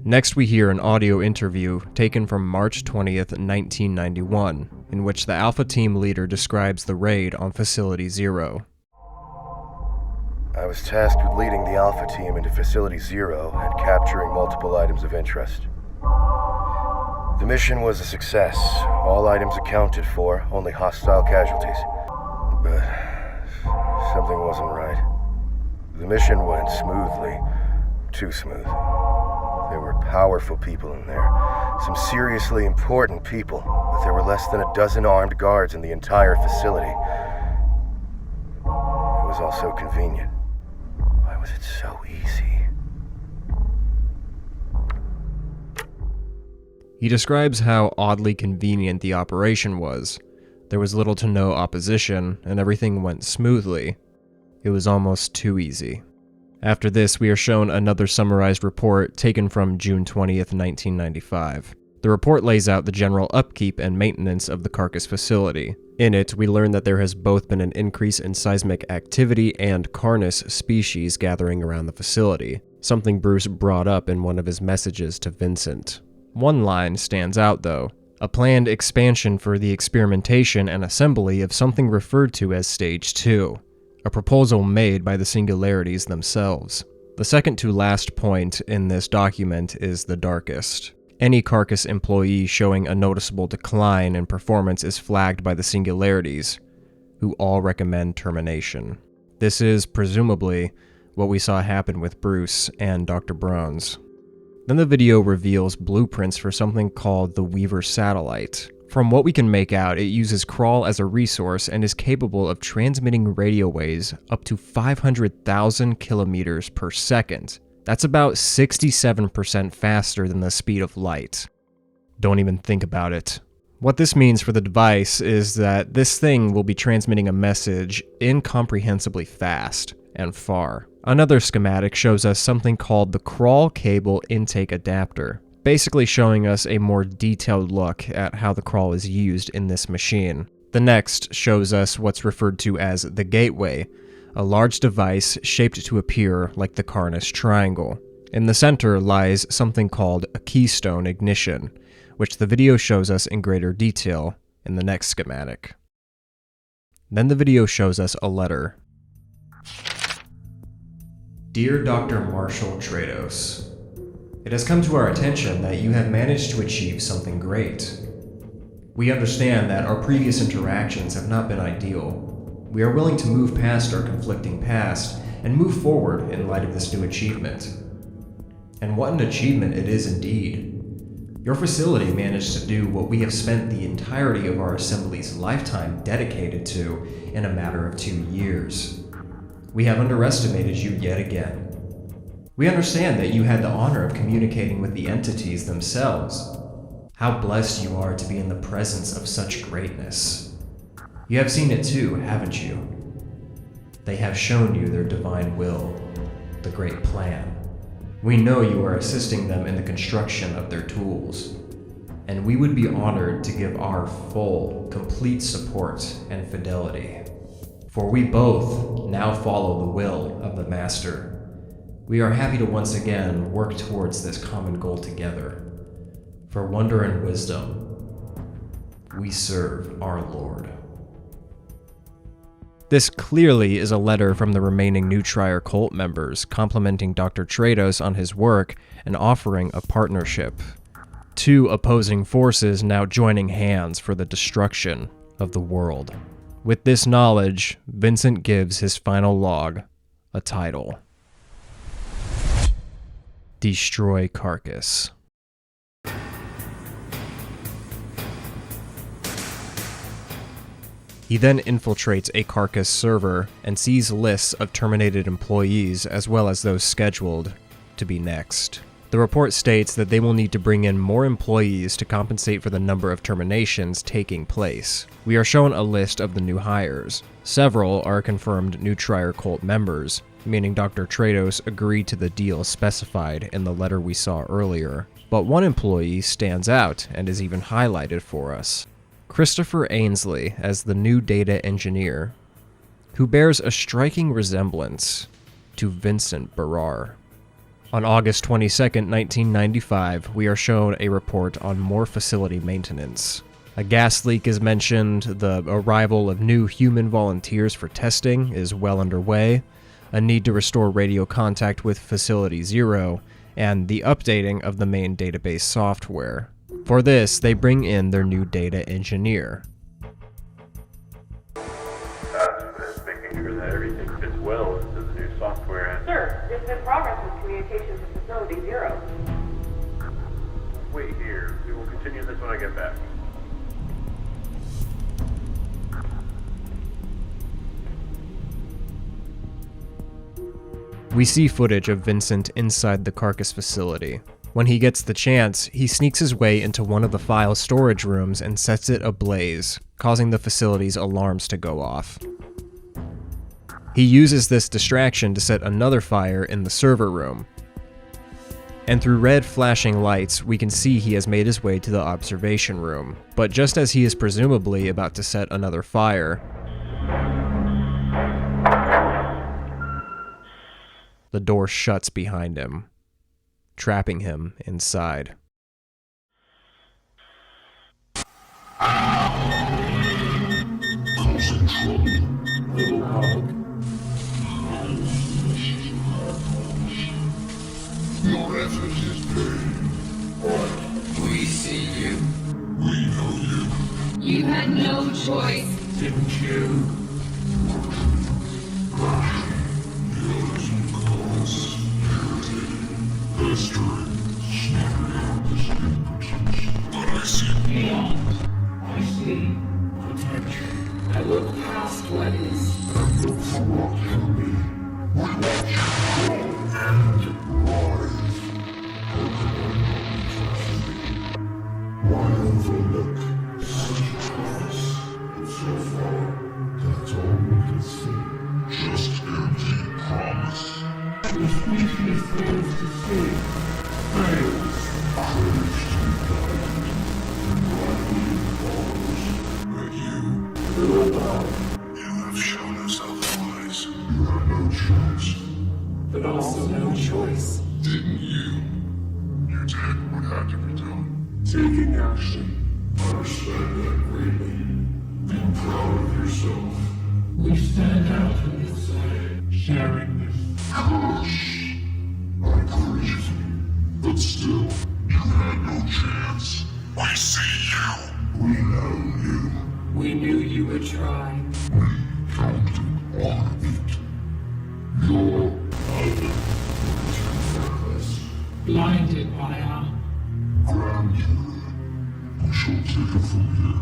Next we hear an audio interview taken from March 20th, 1991, in which the Alpha Team leader describes the raid on Facility Zero. I was tasked with leading the Alpha Team into Facility Zero and capturing multiple items of interest. The mission was a success. All items accounted for, only hostile casualties. But something wasn't right. The mission went smoothly. Too smooth. There were powerful people in there. Some seriously important people, but there were less than a dozen armed guards in the entire facility. It was all so convenient. Why was it so easy? He describes how oddly convenient the operation was. There was little to no opposition, and everything went smoothly. It was almost too easy. After this, we are shown another summarized report taken from June 20th, 1995. The report lays out the general upkeep and maintenance of the Carcass facility. In it, we learn that there has both been an increase in seismic activity and Carnis species gathering around the facility, something Bruce brought up in one of his messages to Vincent. One line stands out though: a planned expansion for the experimentation and assembly of something referred to as Stage 2, a proposal made by the Singularities themselves. The second to last point in this document is the darkest. Any Carcass employee showing a noticeable decline in performance is flagged by the Singularities, who all recommend termination. This is, presumably, what we saw happen with Bruce and Dr. Brones. Then the video reveals blueprints for something called the Weaver Satellite. From what we can make out, it uses crawl as a resource and is capable of transmitting radio waves up to 500,000 kilometers per second. That's about 67% faster than the speed of light. Don't even think about it. What this means for the device is that this thing will be transmitting a message incomprehensibly fast and far. Another schematic shows us something called the crawl cable intake adapter, basically showing us a more detailed look at how the crawl is used in this machine. The next shows us what's referred to as the gateway, a large device shaped to appear like the Carnis triangle. In the center lies something called a keystone ignition, which the video shows us in greater detail in the next schematic. Then the video shows us a letter. Dear Dr. Marshall Trados, it has come to our attention that you have managed to achieve something great. We understand that our previous interactions have not been ideal. We are willing to move past our conflicting past and move forward in light of this new achievement. And what an achievement it is indeed. Your facility managed to do what we have spent the entirety of our assembly's lifetime dedicated to in a matter of 2 years. We have underestimated you yet again. We understand that you had the honor of communicating with the entities themselves. How blessed you are to be in the presence of such greatness. You have seen it too, haven't you? They have shown you their divine will, the great plan. We know you are assisting them in the construction of their tools, and we would be honored to give our full, complete support and fidelity. For we both now follow the will of the Master. We are happy to once again work towards this common goal together. For wonder and wisdom, we serve our Lord. This clearly is a letter from the remaining New Trier cult members complimenting Dr. Trados on his work and offering a partnership. Two opposing forces now joining hands for the destruction of the world. With this knowledge, Vincent gives his final log a title. Destroy Carcass. He then infiltrates a Carcass server and sees lists of terminated employees as well as those scheduled to be next. The report states that they will need to bring in more employees to compensate for the number of terminations taking place. We are shown a list of the new hires. Several are confirmed New Trier cult members, meaning Dr. Trados agreed to the deal specified in the letter we saw earlier. But one employee stands out and is even highlighted for us. Christopher Ainsley as the new data engineer, who bears a striking resemblance to Vincent Barrar. On August 22, 1995, we are shown a report on more facility maintenance. A gas leak is mentioned, the arrival of new human volunteers for testing is well underway, a need to restore radio contact with Facility Zero, and the updating of the main database software. For this, they bring in their new data engineer. Making sure that everything fits well into the new software. Sir, there's been progress with communications with Facility Zero. Wait here. We will continue this when I get back. We see footage of Vincent inside the Carcass facility. When he gets the chance, he sneaks his way into one of the file storage rooms and sets it ablaze, causing the facility's alarms to go off. He uses this distraction to set another fire in the server room. And through red flashing lights, we can see he has made his way to the observation room. But just as he is presumably about to set another fire, the door shuts behind him, trapping him inside. Causing trouble. Little hug. Your effort is paid. We see you. We know you. You had no choice, didn't you? Realism cause irritating, pestering, sniffing distinctions. But I see beyond. I see potential. I look past what is. And look for what can be. We watch you grow and rise. Why overlook such a promise? And so far, that's all we can see. Just empty promise. The species fails to see. Fails. Craves to be guided. And rightly follows. But you, Little dog, you have shown us otherwise. You had no chance. but also no choice. Didn't you? You did what had to be done. Taking action. I respect that greatly. Be proud of yourself. We stand out on this side, sharing this. Curse. I praise you. But still, you had no chance. We see you. We know you. We knew you would try. We counted on it. You're Blinded by our grandeur. We shall take it from here.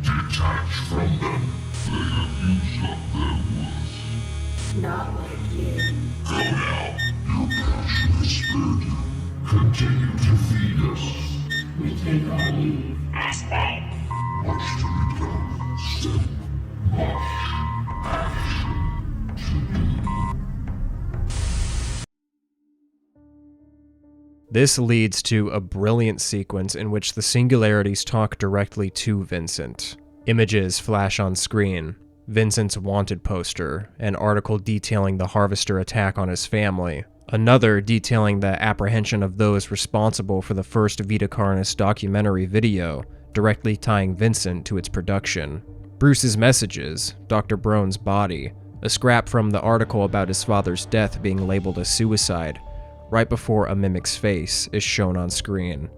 Detach from them. They have used up their worth. not like you. Go now. Your passion has spared you. Continue to feed us. We take our leave. As thanks. Much to be done. Still, much action to do. This leads to a brilliant sequence in which the singularities talk directly to Vincent. Images flash on screen. Vincent's wanted poster, an article detailing the Harvester attack on his family, another detailing the apprehension of those responsible for the first Vita Carnis documentary video, directly tying Vincent to its production. Bruce's messages, Dr. Brown's body, a scrap from the article about his father's death being labeled as suicide, right before a mimic's face is shown on screen.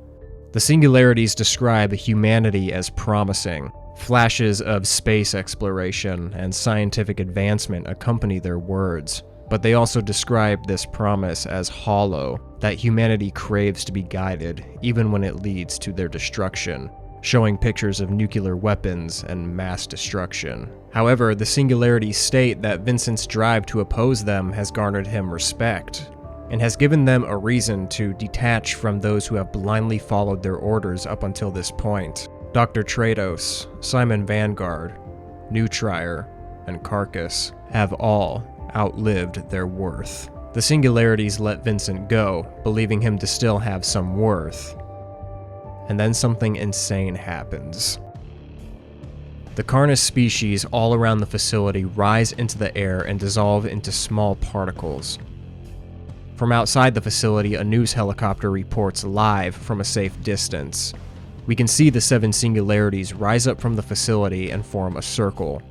The singularities describe humanity as promising. Flashes of space exploration and scientific advancement accompany their words, but they also describe this promise as hollow, that humanity craves to be guided, even when it leads to their destruction, showing pictures of nuclear weapons and mass destruction. However, the singularities state that Vincent's drive to oppose them has garnered him respect, and has given them a reason to detach from those who have blindly followed their orders up until this point. Dr. Trados, Simon Vanguard, Neutrier, and Carcass have all outlived their worth. The singularities let Vincent go, believing him to still have some worth. And then something insane happens. The Carnis species all around the facility rise into the air and dissolve into small particles. From outside the facility, a news helicopter reports live from a safe distance. We can see the 7 singularities rise up from the facility and form a circle.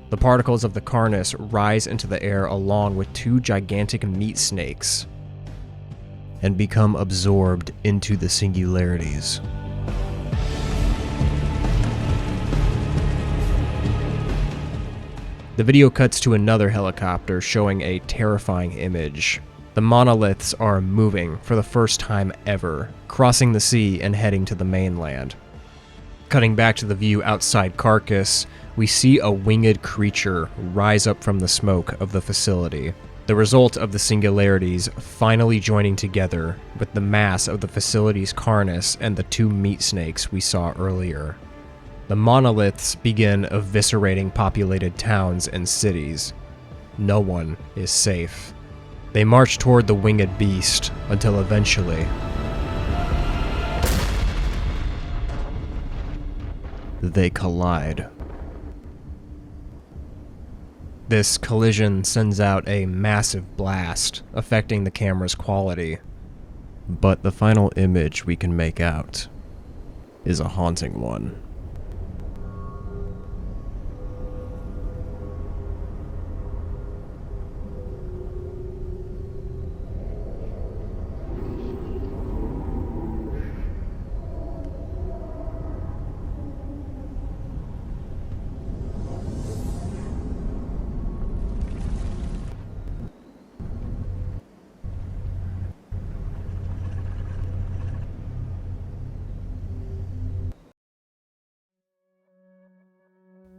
The particles of the Carnis rise into the air along with 2 gigantic meat snakes and become absorbed into the singularities. The video cuts to another helicopter showing a terrifying image. The monoliths are moving for the first time ever, crossing the sea and heading to the mainland. Cutting back to the view outside Carcass, we see a winged creature rise up from the smoke of the facility, the result of the singularities finally joining together with the mass of the facility's Carnis and the 2 meat snakes we saw earlier. The monoliths begin eviscerating populated towns and cities. No one is safe. They march toward the winged beast until eventually they collide. This collision sends out a massive blast, affecting the camera's quality. But the final image we can make out is a haunting one.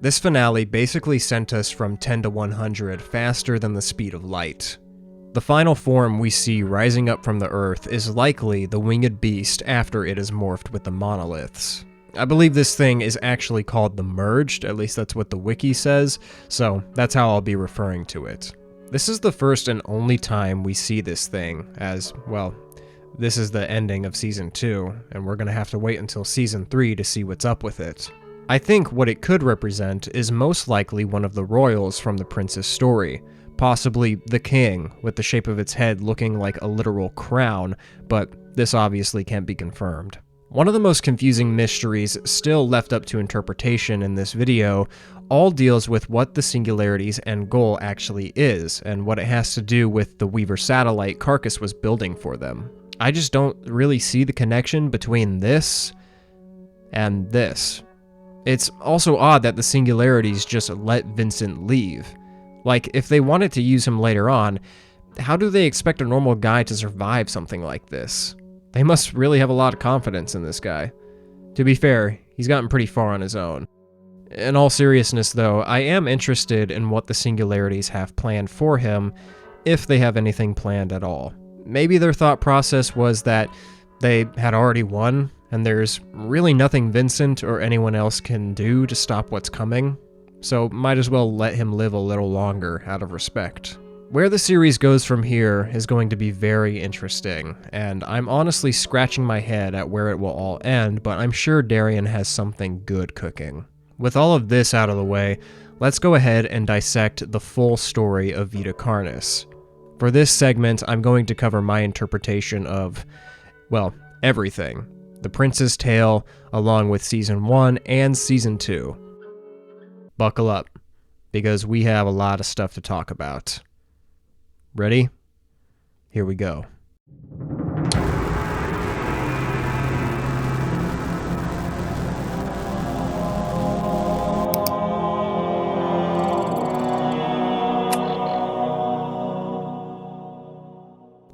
This finale basically sent us from 10 to 100 faster than the speed of light. The final form we see rising up from the earth is likely the winged beast after it is morphed with the monoliths. I believe this thing is actually called the Merged, at least that's what the wiki says, so that's how I'll be referring to it. This is the first and only time we see this thing, as, well, this is the ending of Season 2, and we're gonna have to wait until Season 3 to see what's up with it. I think what it could represent is most likely one of the royals from the prince's story, possibly the king, with the shape of its head looking like a literal crown, but this obviously can't be confirmed. One of the most confusing mysteries still left up to interpretation in this video all deals with what the Singularity's end goal actually is, and what it has to do with the Weaver satellite Carcass was building for them. I just don't really see the connection between this and this. It's also odd that the Singularities just let Vincent leave. Like, if they wanted to use him later on, how do they expect a normal guy to survive something like this? They must really have a lot of confidence in this guy. To be fair, he's gotten pretty far on his own. In all seriousness though, I am interested in what the Singularities have planned for him, if they have anything planned at all. Maybe their thought process was that they had already won, and there's really nothing Vincent or anyone else can do to stop what's coming, so might as well let him live a little longer out of respect. Where the series goes from here is going to be very interesting, and I'm honestly scratching my head at where it will all end, but I'm sure Darian has something good cooking. With all of this out of the way, let's go ahead and dissect the full story of Vita Carnis. For this segment, I'm going to cover my interpretation of, well, everything. The Prince's Tale, along with Season 1 and Season 2. Buckle up, because we have a lot of stuff to talk about. Ready? Here we go.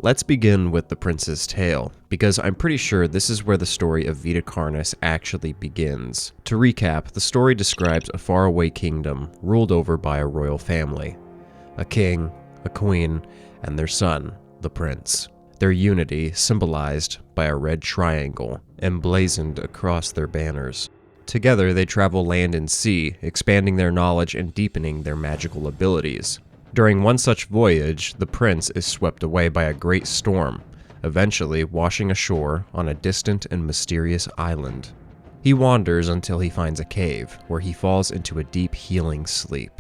Let's begin with The Prince's Tale, because I'm pretty sure this is where the story of Vita Carnis actually begins. To recap, the story describes a faraway kingdom ruled over by a royal family. A king, a queen, and their son, the prince. Their unity symbolized by a red triangle emblazoned across their banners. Together they travel land and sea, expanding their knowledge and deepening their magical abilities. During one such voyage, the prince is swept away by a great storm, eventually washing ashore on a distant and mysterious island. He wanders until he finds a cave, where he falls into a deep healing sleep.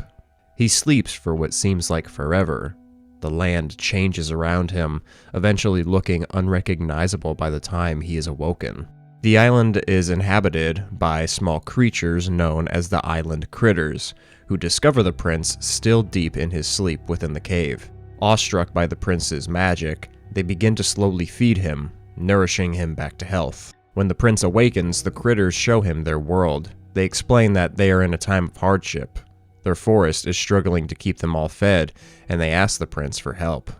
He sleeps for what seems like forever. The land changes around him, eventually looking unrecognizable by the time he is awoken. The island is inhabited by small creatures known as the Island Critters, who discover the prince still deep in his sleep within the cave. Awestruck by the prince's magic, they begin to slowly feed him, nourishing him back to health. When the prince awakens, the critters show him their world. They explain that they are in a time of hardship. Their forest is struggling to keep them all fed, and they ask the prince for help.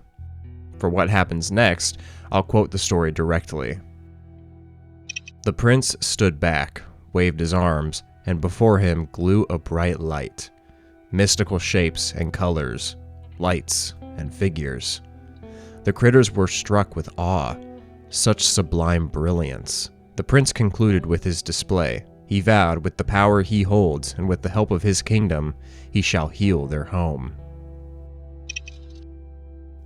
For what happens next, I'll quote the story directly. The prince stood back, waved his arms, and before him grew a bright light. Mystical shapes and colors, lights and figures. The critters were struck with awe. Such sublime brilliance. The prince concluded with his display, He vowed with the power he holds and with the help of his kingdom, he shall heal their home.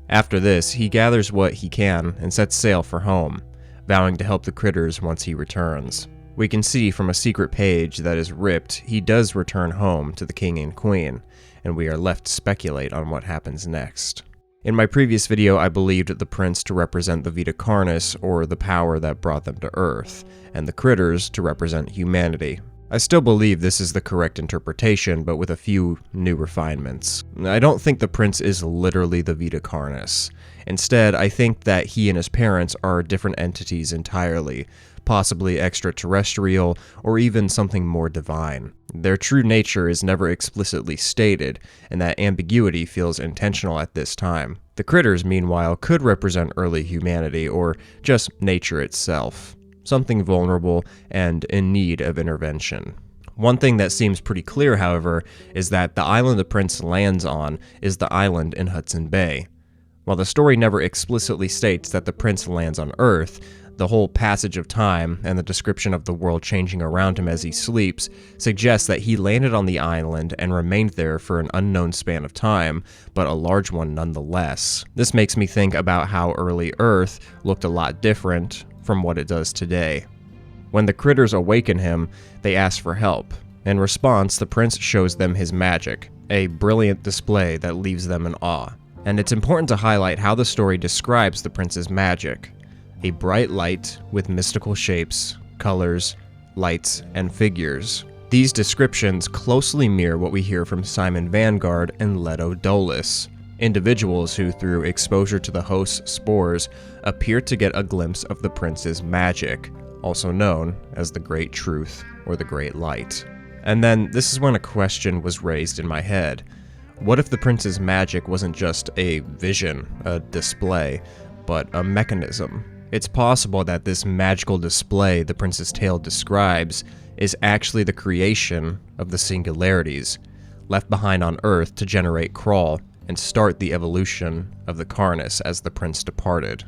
After this, he gathers what he can and sets sail for home, vowing to help the critters once he returns. We can see from a secret page that is ripped, he does return home to the king and queen, and we are left to speculate on what happens next. In my previous video, I believed the prince to represent the Vita Carnis, or the power that brought them to Earth, and the critters to represent humanity. I still believe this is the correct interpretation, but with a few new refinements. I don't think the prince is literally the Vita Carnis. Instead, I think that he and his parents are different entities entirely, possibly extraterrestrial, or even something more divine. Their true nature is never explicitly stated, and that ambiguity feels intentional at this time. The critters, meanwhile, could represent early humanity, or just nature itself. Something vulnerable and in need of intervention. One thing that seems pretty clear, however, is that the island the prince lands on is the island in Hudson Bay. While the story never explicitly states that the prince lands on Earth, the whole passage of time and the description of the world changing around him as he sleeps suggests that he landed on the island and remained there for an unknown span of time, but a large one nonetheless. This makes me think about how early Earth looked a lot different from what it does today. When the critters awaken him, they ask for help. In response, the prince shows them his magic, a brilliant display that leaves them in awe. And it's important to highlight how the story describes the prince's magic. A bright light with mystical shapes, colors, lights, and figures. These descriptions closely mirror what we hear from Simon Vanguard and Leto Dolus, individuals who, through exposure to the host's spores, appear to get a glimpse of the prince's magic, also known as the Great Truth or the Great Light. And then, this is when a question was raised in my head. What if the prince's magic wasn't just a vision, a display, but a mechanism? It's possible that this magical display the prince's tale describes is actually the creation of the singularities, left behind on Earth to generate Crawl and start the evolution of the Carnis as the prince departed.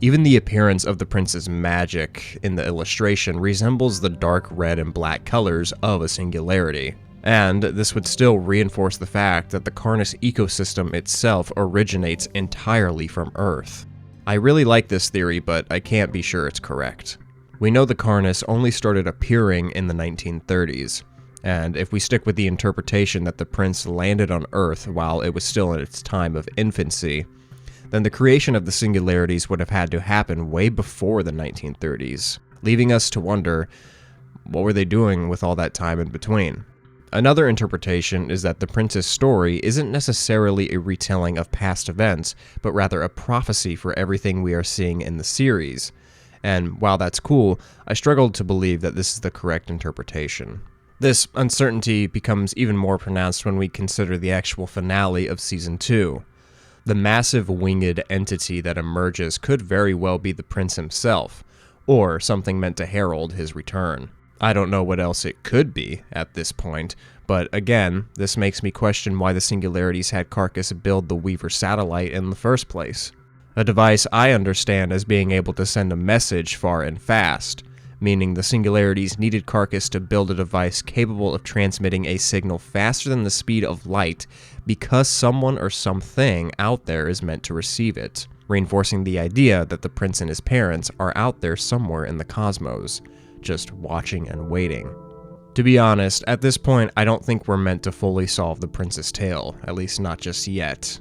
Even the appearance of the prince's magic in the illustration resembles the dark red and black colors of a singularity. And this would still reinforce the fact that the Carnis ecosystem itself originates entirely from Earth. I really like this theory, but I can't be sure it's correct. We know the Carnis only started appearing in the 1930s. And if we stick with the interpretation that the prince landed on Earth while it was still in its time of infancy, then the creation of the singularities would have had to happen way before the 1930s, leaving us to wonder, what were they doing with all that time in between? Another interpretation is that the prince's story isn't necessarily a retelling of past events, but rather a prophecy for everything we are seeing in the series. And while that's cool, I struggled to believe that this is the correct interpretation. This uncertainty becomes even more pronounced when we consider the actual finale of Season 2. The massive winged entity that emerges could very well be the prince himself, or something meant to herald his return. I don't know what else it could be at this point, but again, this makes me question why the Singularities had Carcass build the Weaver satellite in the first place. A device I understand as being able to send a message far and fast, meaning the Singularities needed Carcass to build a device capable of transmitting a signal faster than the speed of light because someone or something out there is meant to receive it, reinforcing the idea that the prince and his parents are out there somewhere in the cosmos, just watching and waiting. To be honest, at this point, I don't think we're meant to fully solve the prince's tale, at least not just yet.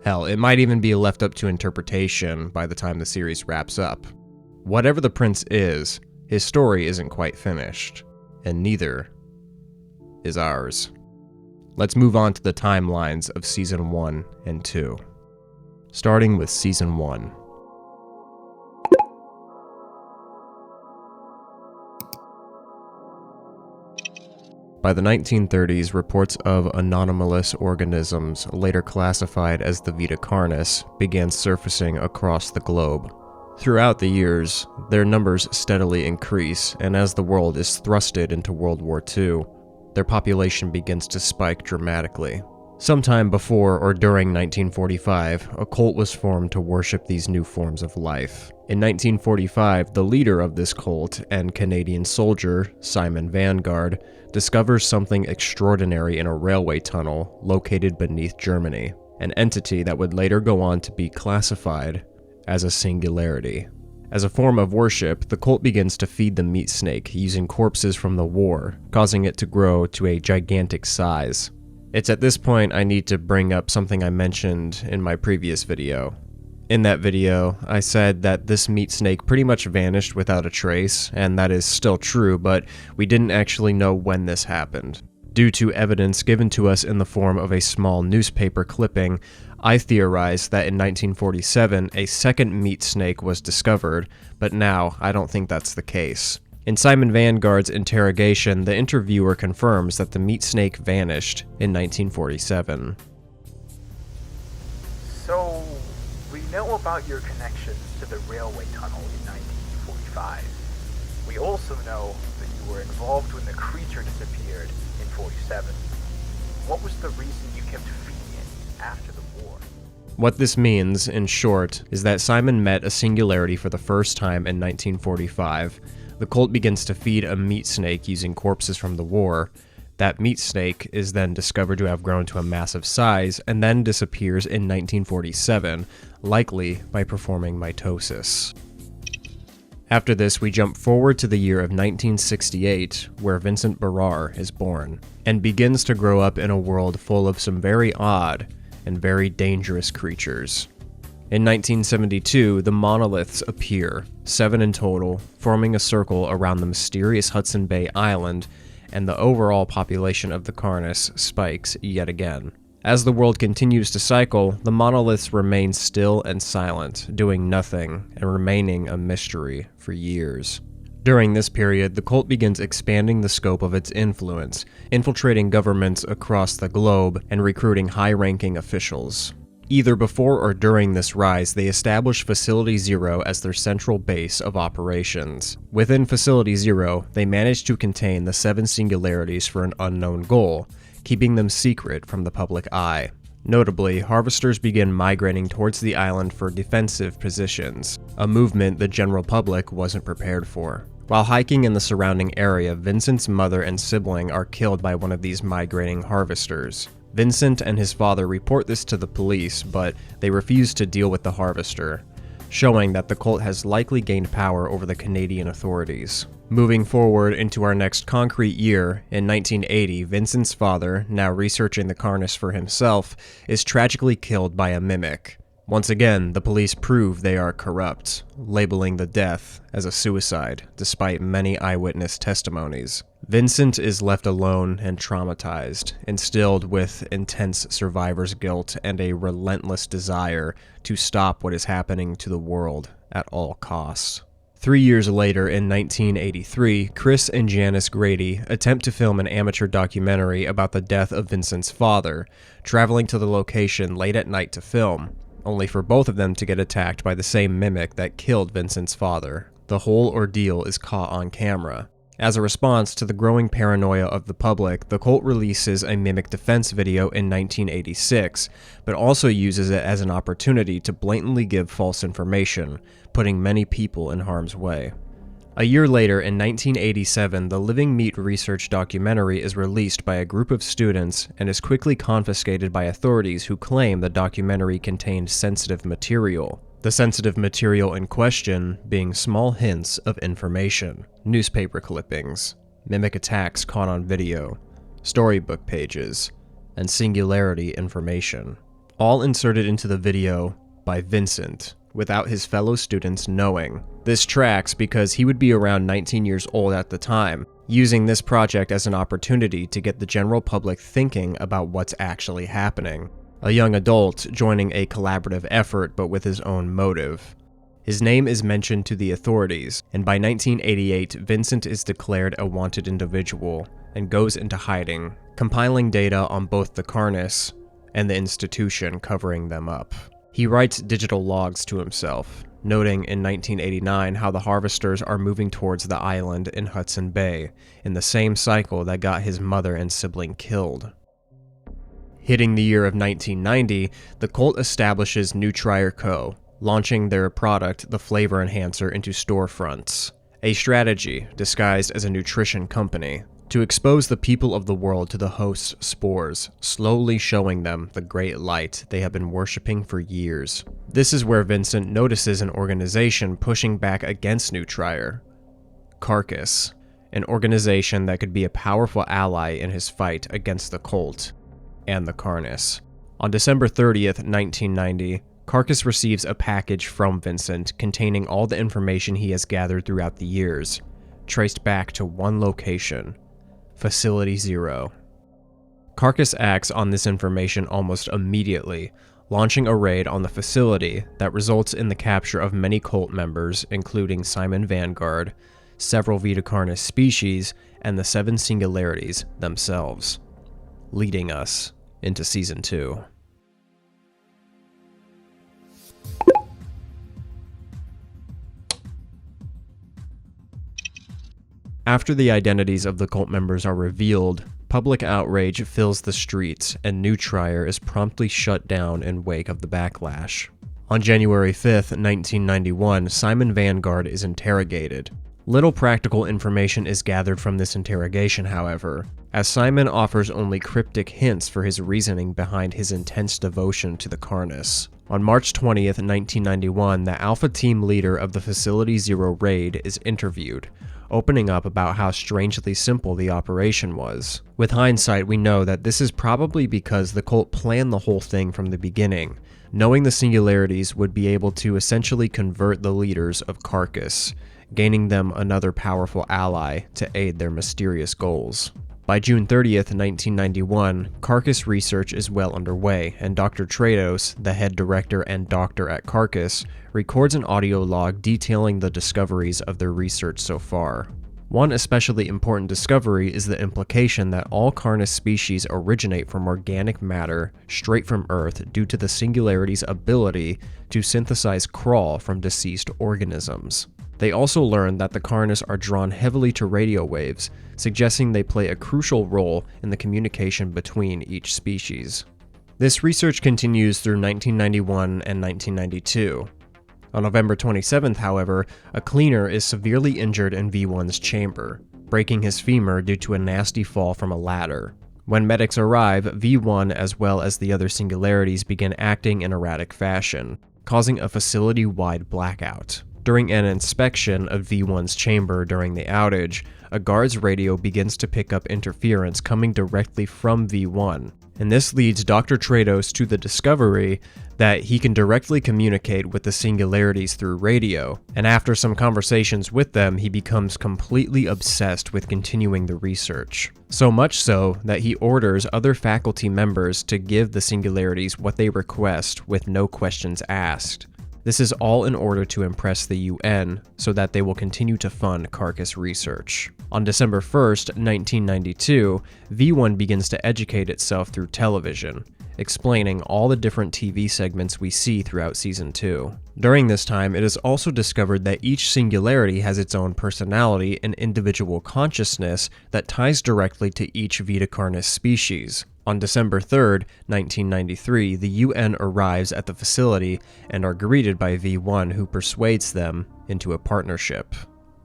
Hell, it might even be left up to interpretation by the time the series wraps up. Whatever the prince is, his story isn't quite finished, and neither is ours. Let's move on to the timelines of Season 1 and 2. Starting with Season 1. By the 1930s, reports of anomalous organisms, later classified as the Vita Carnis, began surfacing across the globe. Throughout the years, their numbers steadily increase, and as the world is thrusted into World War II, their population begins to spike dramatically. Sometime before or during 1945, a cult was formed to worship these new forms of life. In 1945, the leader of this cult and Canadian soldier, Simon Vanguard, discovers something extraordinary in a railway tunnel located beneath Germany, an entity that would later go on to be classified as a singularity. As a form of worship, the cult begins to feed the meat snake using corpses from the war, causing it to grow to a gigantic size. It's at this point I need to bring up something I mentioned in my previous video. In that video, I said that this meat snake pretty much vanished without a trace, and that is still true, but we didn't actually know when this happened. Due to evidence given to us in the form of a small newspaper clipping, I theorized that in 1947 a second meat snake was discovered, but now I don't think that's the case. In Simon Vanguard's interrogation, the interviewer confirms that the meat snake vanished in 1947. So, we know about your connections to the railway tunnel in 1945. We also know that you were involved when the creature disappeared in 47. What was the reason you kept feeding it after the war? What this means, in short, is that Simon met a singularity for the first time in 1945. The cult begins to feed a meat snake using corpses from the war. That meat snake is then discovered to have grown to a massive size and then disappears in 1947, likely by performing mitosis. After this, we jump forward to the year of 1968, where Vincent Barrar is born, and begins to grow up in a world full of some very odd and very dangerous creatures. In 1972, the monoliths appear, 7 in total, forming a circle around the mysterious Hudson Bay Island, and the overall population of the Carnis spikes yet again. As the world continues to cycle, the monoliths remain still and silent, doing nothing and remaining a mystery for years. During this period, the cult begins expanding the scope of its influence, infiltrating governments across the globe and recruiting high-ranking officials. Either before or during this rise, they establish Facility Zero as their central base of operations. Within Facility Zero, they manage to contain the 7 singularities for an unknown goal, keeping them secret from the public eye. Notably, harvesters begin migrating towards the island for defensive positions, a movement the general public wasn't prepared for. While hiking in the surrounding area, Vincent's mother and sibling are killed by one of these migrating harvesters. Vincent and his father report this to the police, but they refuse to deal with the harvester, showing that the cult has likely gained power over the Canadian authorities. Moving forward into our next concrete year, in 1980, Vincent's father, now researching the Carnis for himself, is tragically killed by a mimic. Once again, the police prove they are corrupt, labeling the death as a suicide, despite many eyewitness testimonies. Vincent is left alone and traumatized, instilled with intense survivor's guilt and a relentless desire to stop what is happening to the world at all costs. 3 years later, in 1983, Chris and Janice Grady attempt to film an amateur documentary about the death of Vincent's father, traveling to the location late at night to film, only for both of them to get attacked by the same mimic that killed Vincent's father. The whole ordeal is caught on camera. As a response to the growing paranoia of the public, the cult releases a mimic defense video in 1986, but also uses it as an opportunity to blatantly give false information, putting many people in harm's way. A year later, in 1987, the Living Meat research documentary is released by a group of students and is quickly confiscated by authorities who claim the documentary contained sensitive material. The sensitive material in question being small hints of information, newspaper clippings, mimic attacks caught on video, storybook pages, and singularity information, all inserted into the video by Vincent, without his fellow students knowing. This tracks because he would be around 19 years old at the time, using this project as an opportunity to get the general public thinking about what's actually happening. A young adult joining a collaborative effort but with his own motive. His name is mentioned to the authorities, and by 1988, Vincent is declared a wanted individual and goes into hiding, compiling data on both the Carnis and the institution covering them up. He writes digital logs to himself, noting in 1989 how the harvesters are moving towards the island in Hudson Bay, in the same cycle that got his mother and sibling killed. Hitting the year of 1990, the cult establishes New Trier Co., launching their product, the Flavor Enhancer, into storefronts. A strategy disguised as a nutrition company to expose the people of the world to the host's spores, slowly showing them the great light they have been worshipping for years. This is where Vincent notices an organization pushing back against New Trier, Carcass, an organization that could be a powerful ally in his fight against the cult and the Carnis. On December 30th, 1990, Carcass receives a package from Vincent containing all the information he has gathered throughout the years, traced back to one location, Facility Zero. Carcass acts on this information almost immediately, launching a raid on the facility that results in the capture of many cult members, including Simon Vanguard, several Vita Carnis species, and the 7 Singularities themselves, leading us into Season 2. After the identities of the cult members are revealed, public outrage fills the streets, and New Trier is promptly shut down in wake of the backlash. On January 5th, 1991, Simon Vanguard is interrogated. Little practical information is gathered from this interrogation, however, as Simon offers only cryptic hints for his reasoning behind his intense devotion to the Carnis. On March 20th, 1991, the Alpha Team leader of the Facility Zero raid is interviewed, opening up about how strangely simple the operation was. With hindsight, we know that this is probably because the cult planned the whole thing from the beginning, knowing the Singularities would be able to essentially convert the leaders of Carcass, gaining them another powerful ally to aid their mysterious goals. By June 30th, 1991, Carcass research is well underway, and Dr. Trados, the head director and doctor at Carcass, records an audio log detailing the discoveries of their research so far. One especially important discovery is the implication that all Carnis species originate from organic matter straight from Earth due to the Singularity's ability to synthesize crawl from deceased organisms. They also learn that the Carnis are drawn heavily to radio waves, suggesting they play a crucial role in the communication between each species. This research continues through 1991 and 1992. On November 27th, however, a cleaner is severely injured in V1's chamber, breaking his femur due to a nasty fall from a ladder. When medics arrive, V1 as well as the other Singularities begin acting in erratic fashion, causing a facility-wide blackout. During an inspection of V1's chamber during the outage, a guard's radio begins to pick up interference coming directly from V1, and this leads Dr. Trados to the discovery that he can directly communicate with the Singularities through radio, and after some conversations with them, he becomes completely obsessed with continuing the research. So much so that he orders other faculty members to give the Singularities what they request with no questions asked. This is all in order to impress the UN so that they will continue to fund Carcass research. On December 1st, 1992, V1 begins to educate itself through television, explaining all the different TV segments we see throughout Season 2. During this time, it is also discovered that each Singularity has its own personality and individual consciousness that ties directly to each Vita Carnis species. On December 3rd, 1993, the UN arrives at the facility and are greeted by V1, who persuades them into a partnership.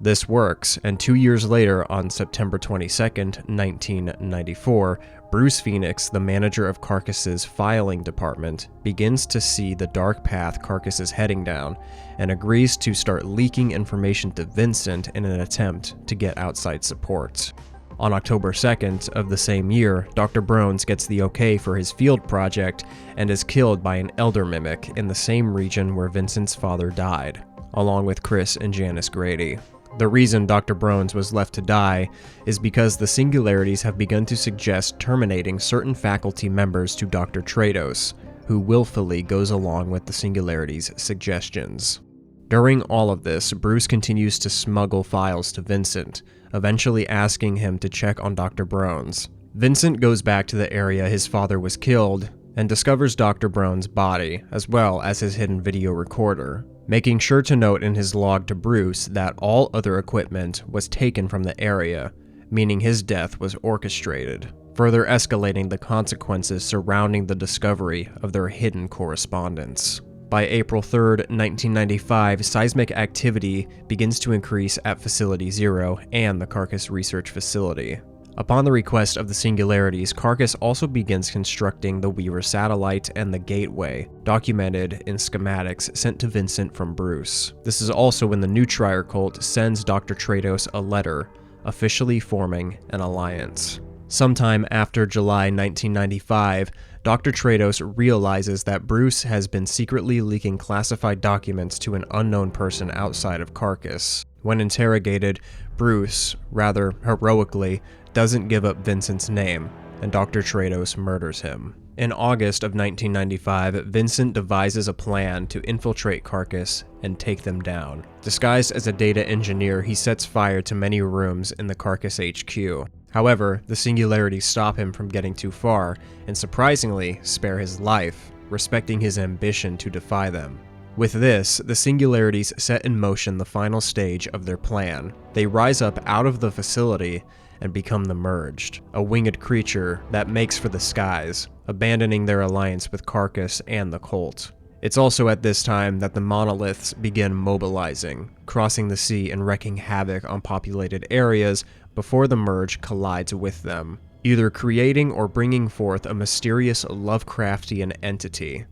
This works, and 2 years later, on September 22nd, 1994, Bruce Phoenix, the manager of Carcass's filing department, begins to see the dark path Carcass is heading down and agrees to start leaking information to Vincent in an attempt to get outside support. On October 2nd of the same year, Dr. Brones gets the okay for his field project and is killed by an elder mimic in the same region where Vincent's father died, along with Chris and Janice Grady. The reason Dr. Brones was left to die is because the Singularities have begun to suggest terminating certain faculty members to Dr. Trados, who willfully goes along with the Singularities' suggestions. During all of this, Bruce continues to smuggle files to Vincent, eventually asking him to check on Dr. Brones. Vincent goes back to the area his father was killed and discovers Dr. Brones' body, as well as his hidden video recorder, making sure to note in his log to Bruce that all other equipment was taken from the area, meaning his death was orchestrated, further escalating the consequences surrounding the discovery of their hidden correspondence. By April 3rd, 1995, seismic activity begins to increase at Facility Zero and the Carcass Research Facility. Upon the request of the Singularities, Carcass also begins constructing the Weaver satellite and the Gateway, documented in schematics sent to Vincent from Bruce. This is also when the new Trier cult sends Dr. Trados a letter, officially forming an alliance. Sometime after July 1995, Dr. Trados realizes that Bruce has been secretly leaking classified documents to an unknown person outside of Carcass. When interrogated, Bruce, rather heroically, doesn't give up Vincent's name, and Dr. Trados murders him. In August of 1995, Vincent devises a plan to infiltrate Carcass and take them down. Disguised as a data engineer, he sets fire to many rooms in the Carcass HQ. However, the Singularities stop him from getting too far, and surprisingly, spare his life, respecting his ambition to defy them. With this, the Singularities set in motion the final stage of their plan. They rise up out of the facility and become the Merged, a winged creature that makes for the skies, abandoning their alliance with Carcass and the cult. It's also at this time that the monoliths begin mobilizing, crossing the sea and wreaking havoc on populated areas before the Merge collides with them, either creating or bringing forth a mysterious Lovecraftian entity.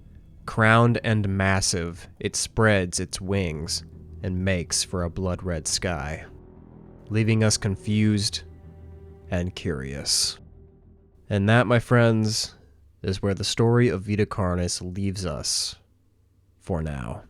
Crowned and massive, it spreads its wings and makes for a blood-red sky, leaving us confused and curious. And that, my friends, is where the story of Vita Carnis leaves us for now.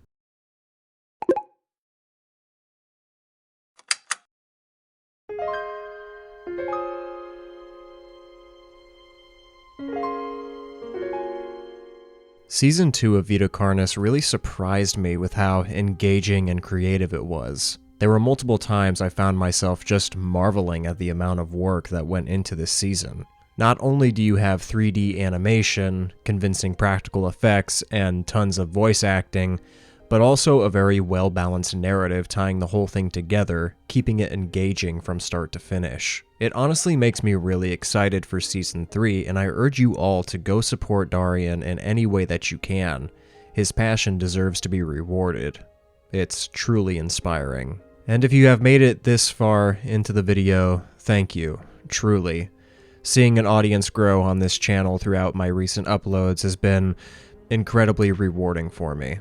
Season 2 of Vita Carnis really surprised me with how engaging and creative it was. There were multiple times I found myself just marveling at the amount of work that went into this season. Not only do you have 3D animation, convincing practical effects, and tons of voice acting, but also a very well-balanced narrative tying the whole thing together, keeping it engaging from start to finish. It honestly makes me really excited for Season 3, and I urge you all to go support Darian in any way that you can. His passion deserves to be rewarded. It's truly inspiring. And if you have made it this far into the video, thank you, truly. Seeing an audience grow on this channel throughout my recent uploads has been incredibly rewarding for me.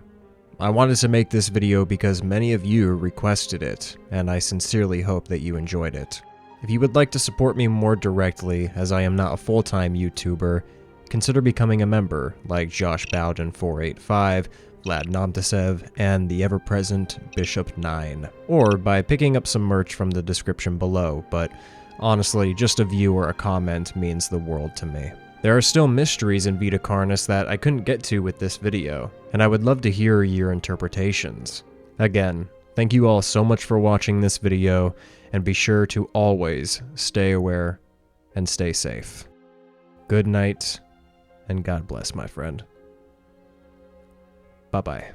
I wanted to make this video because many of you requested it, and I sincerely hope that you enjoyed it. If you would like to support me more directly, as I am not a full-time YouTuber, consider becoming a member, like Josh Bowden 485, Vlad Nomtasev, and the ever-present Bishop 9, or by picking up some merch from the description below, but honestly, just a view or a comment means the world to me. There are still mysteries in Vita Carnis that I couldn't get to with this video, and I would love to hear your interpretations. Again, thank you all so much for watching this video, and be sure to always stay aware and stay safe. Good night, and God bless, my friend. Bye-bye.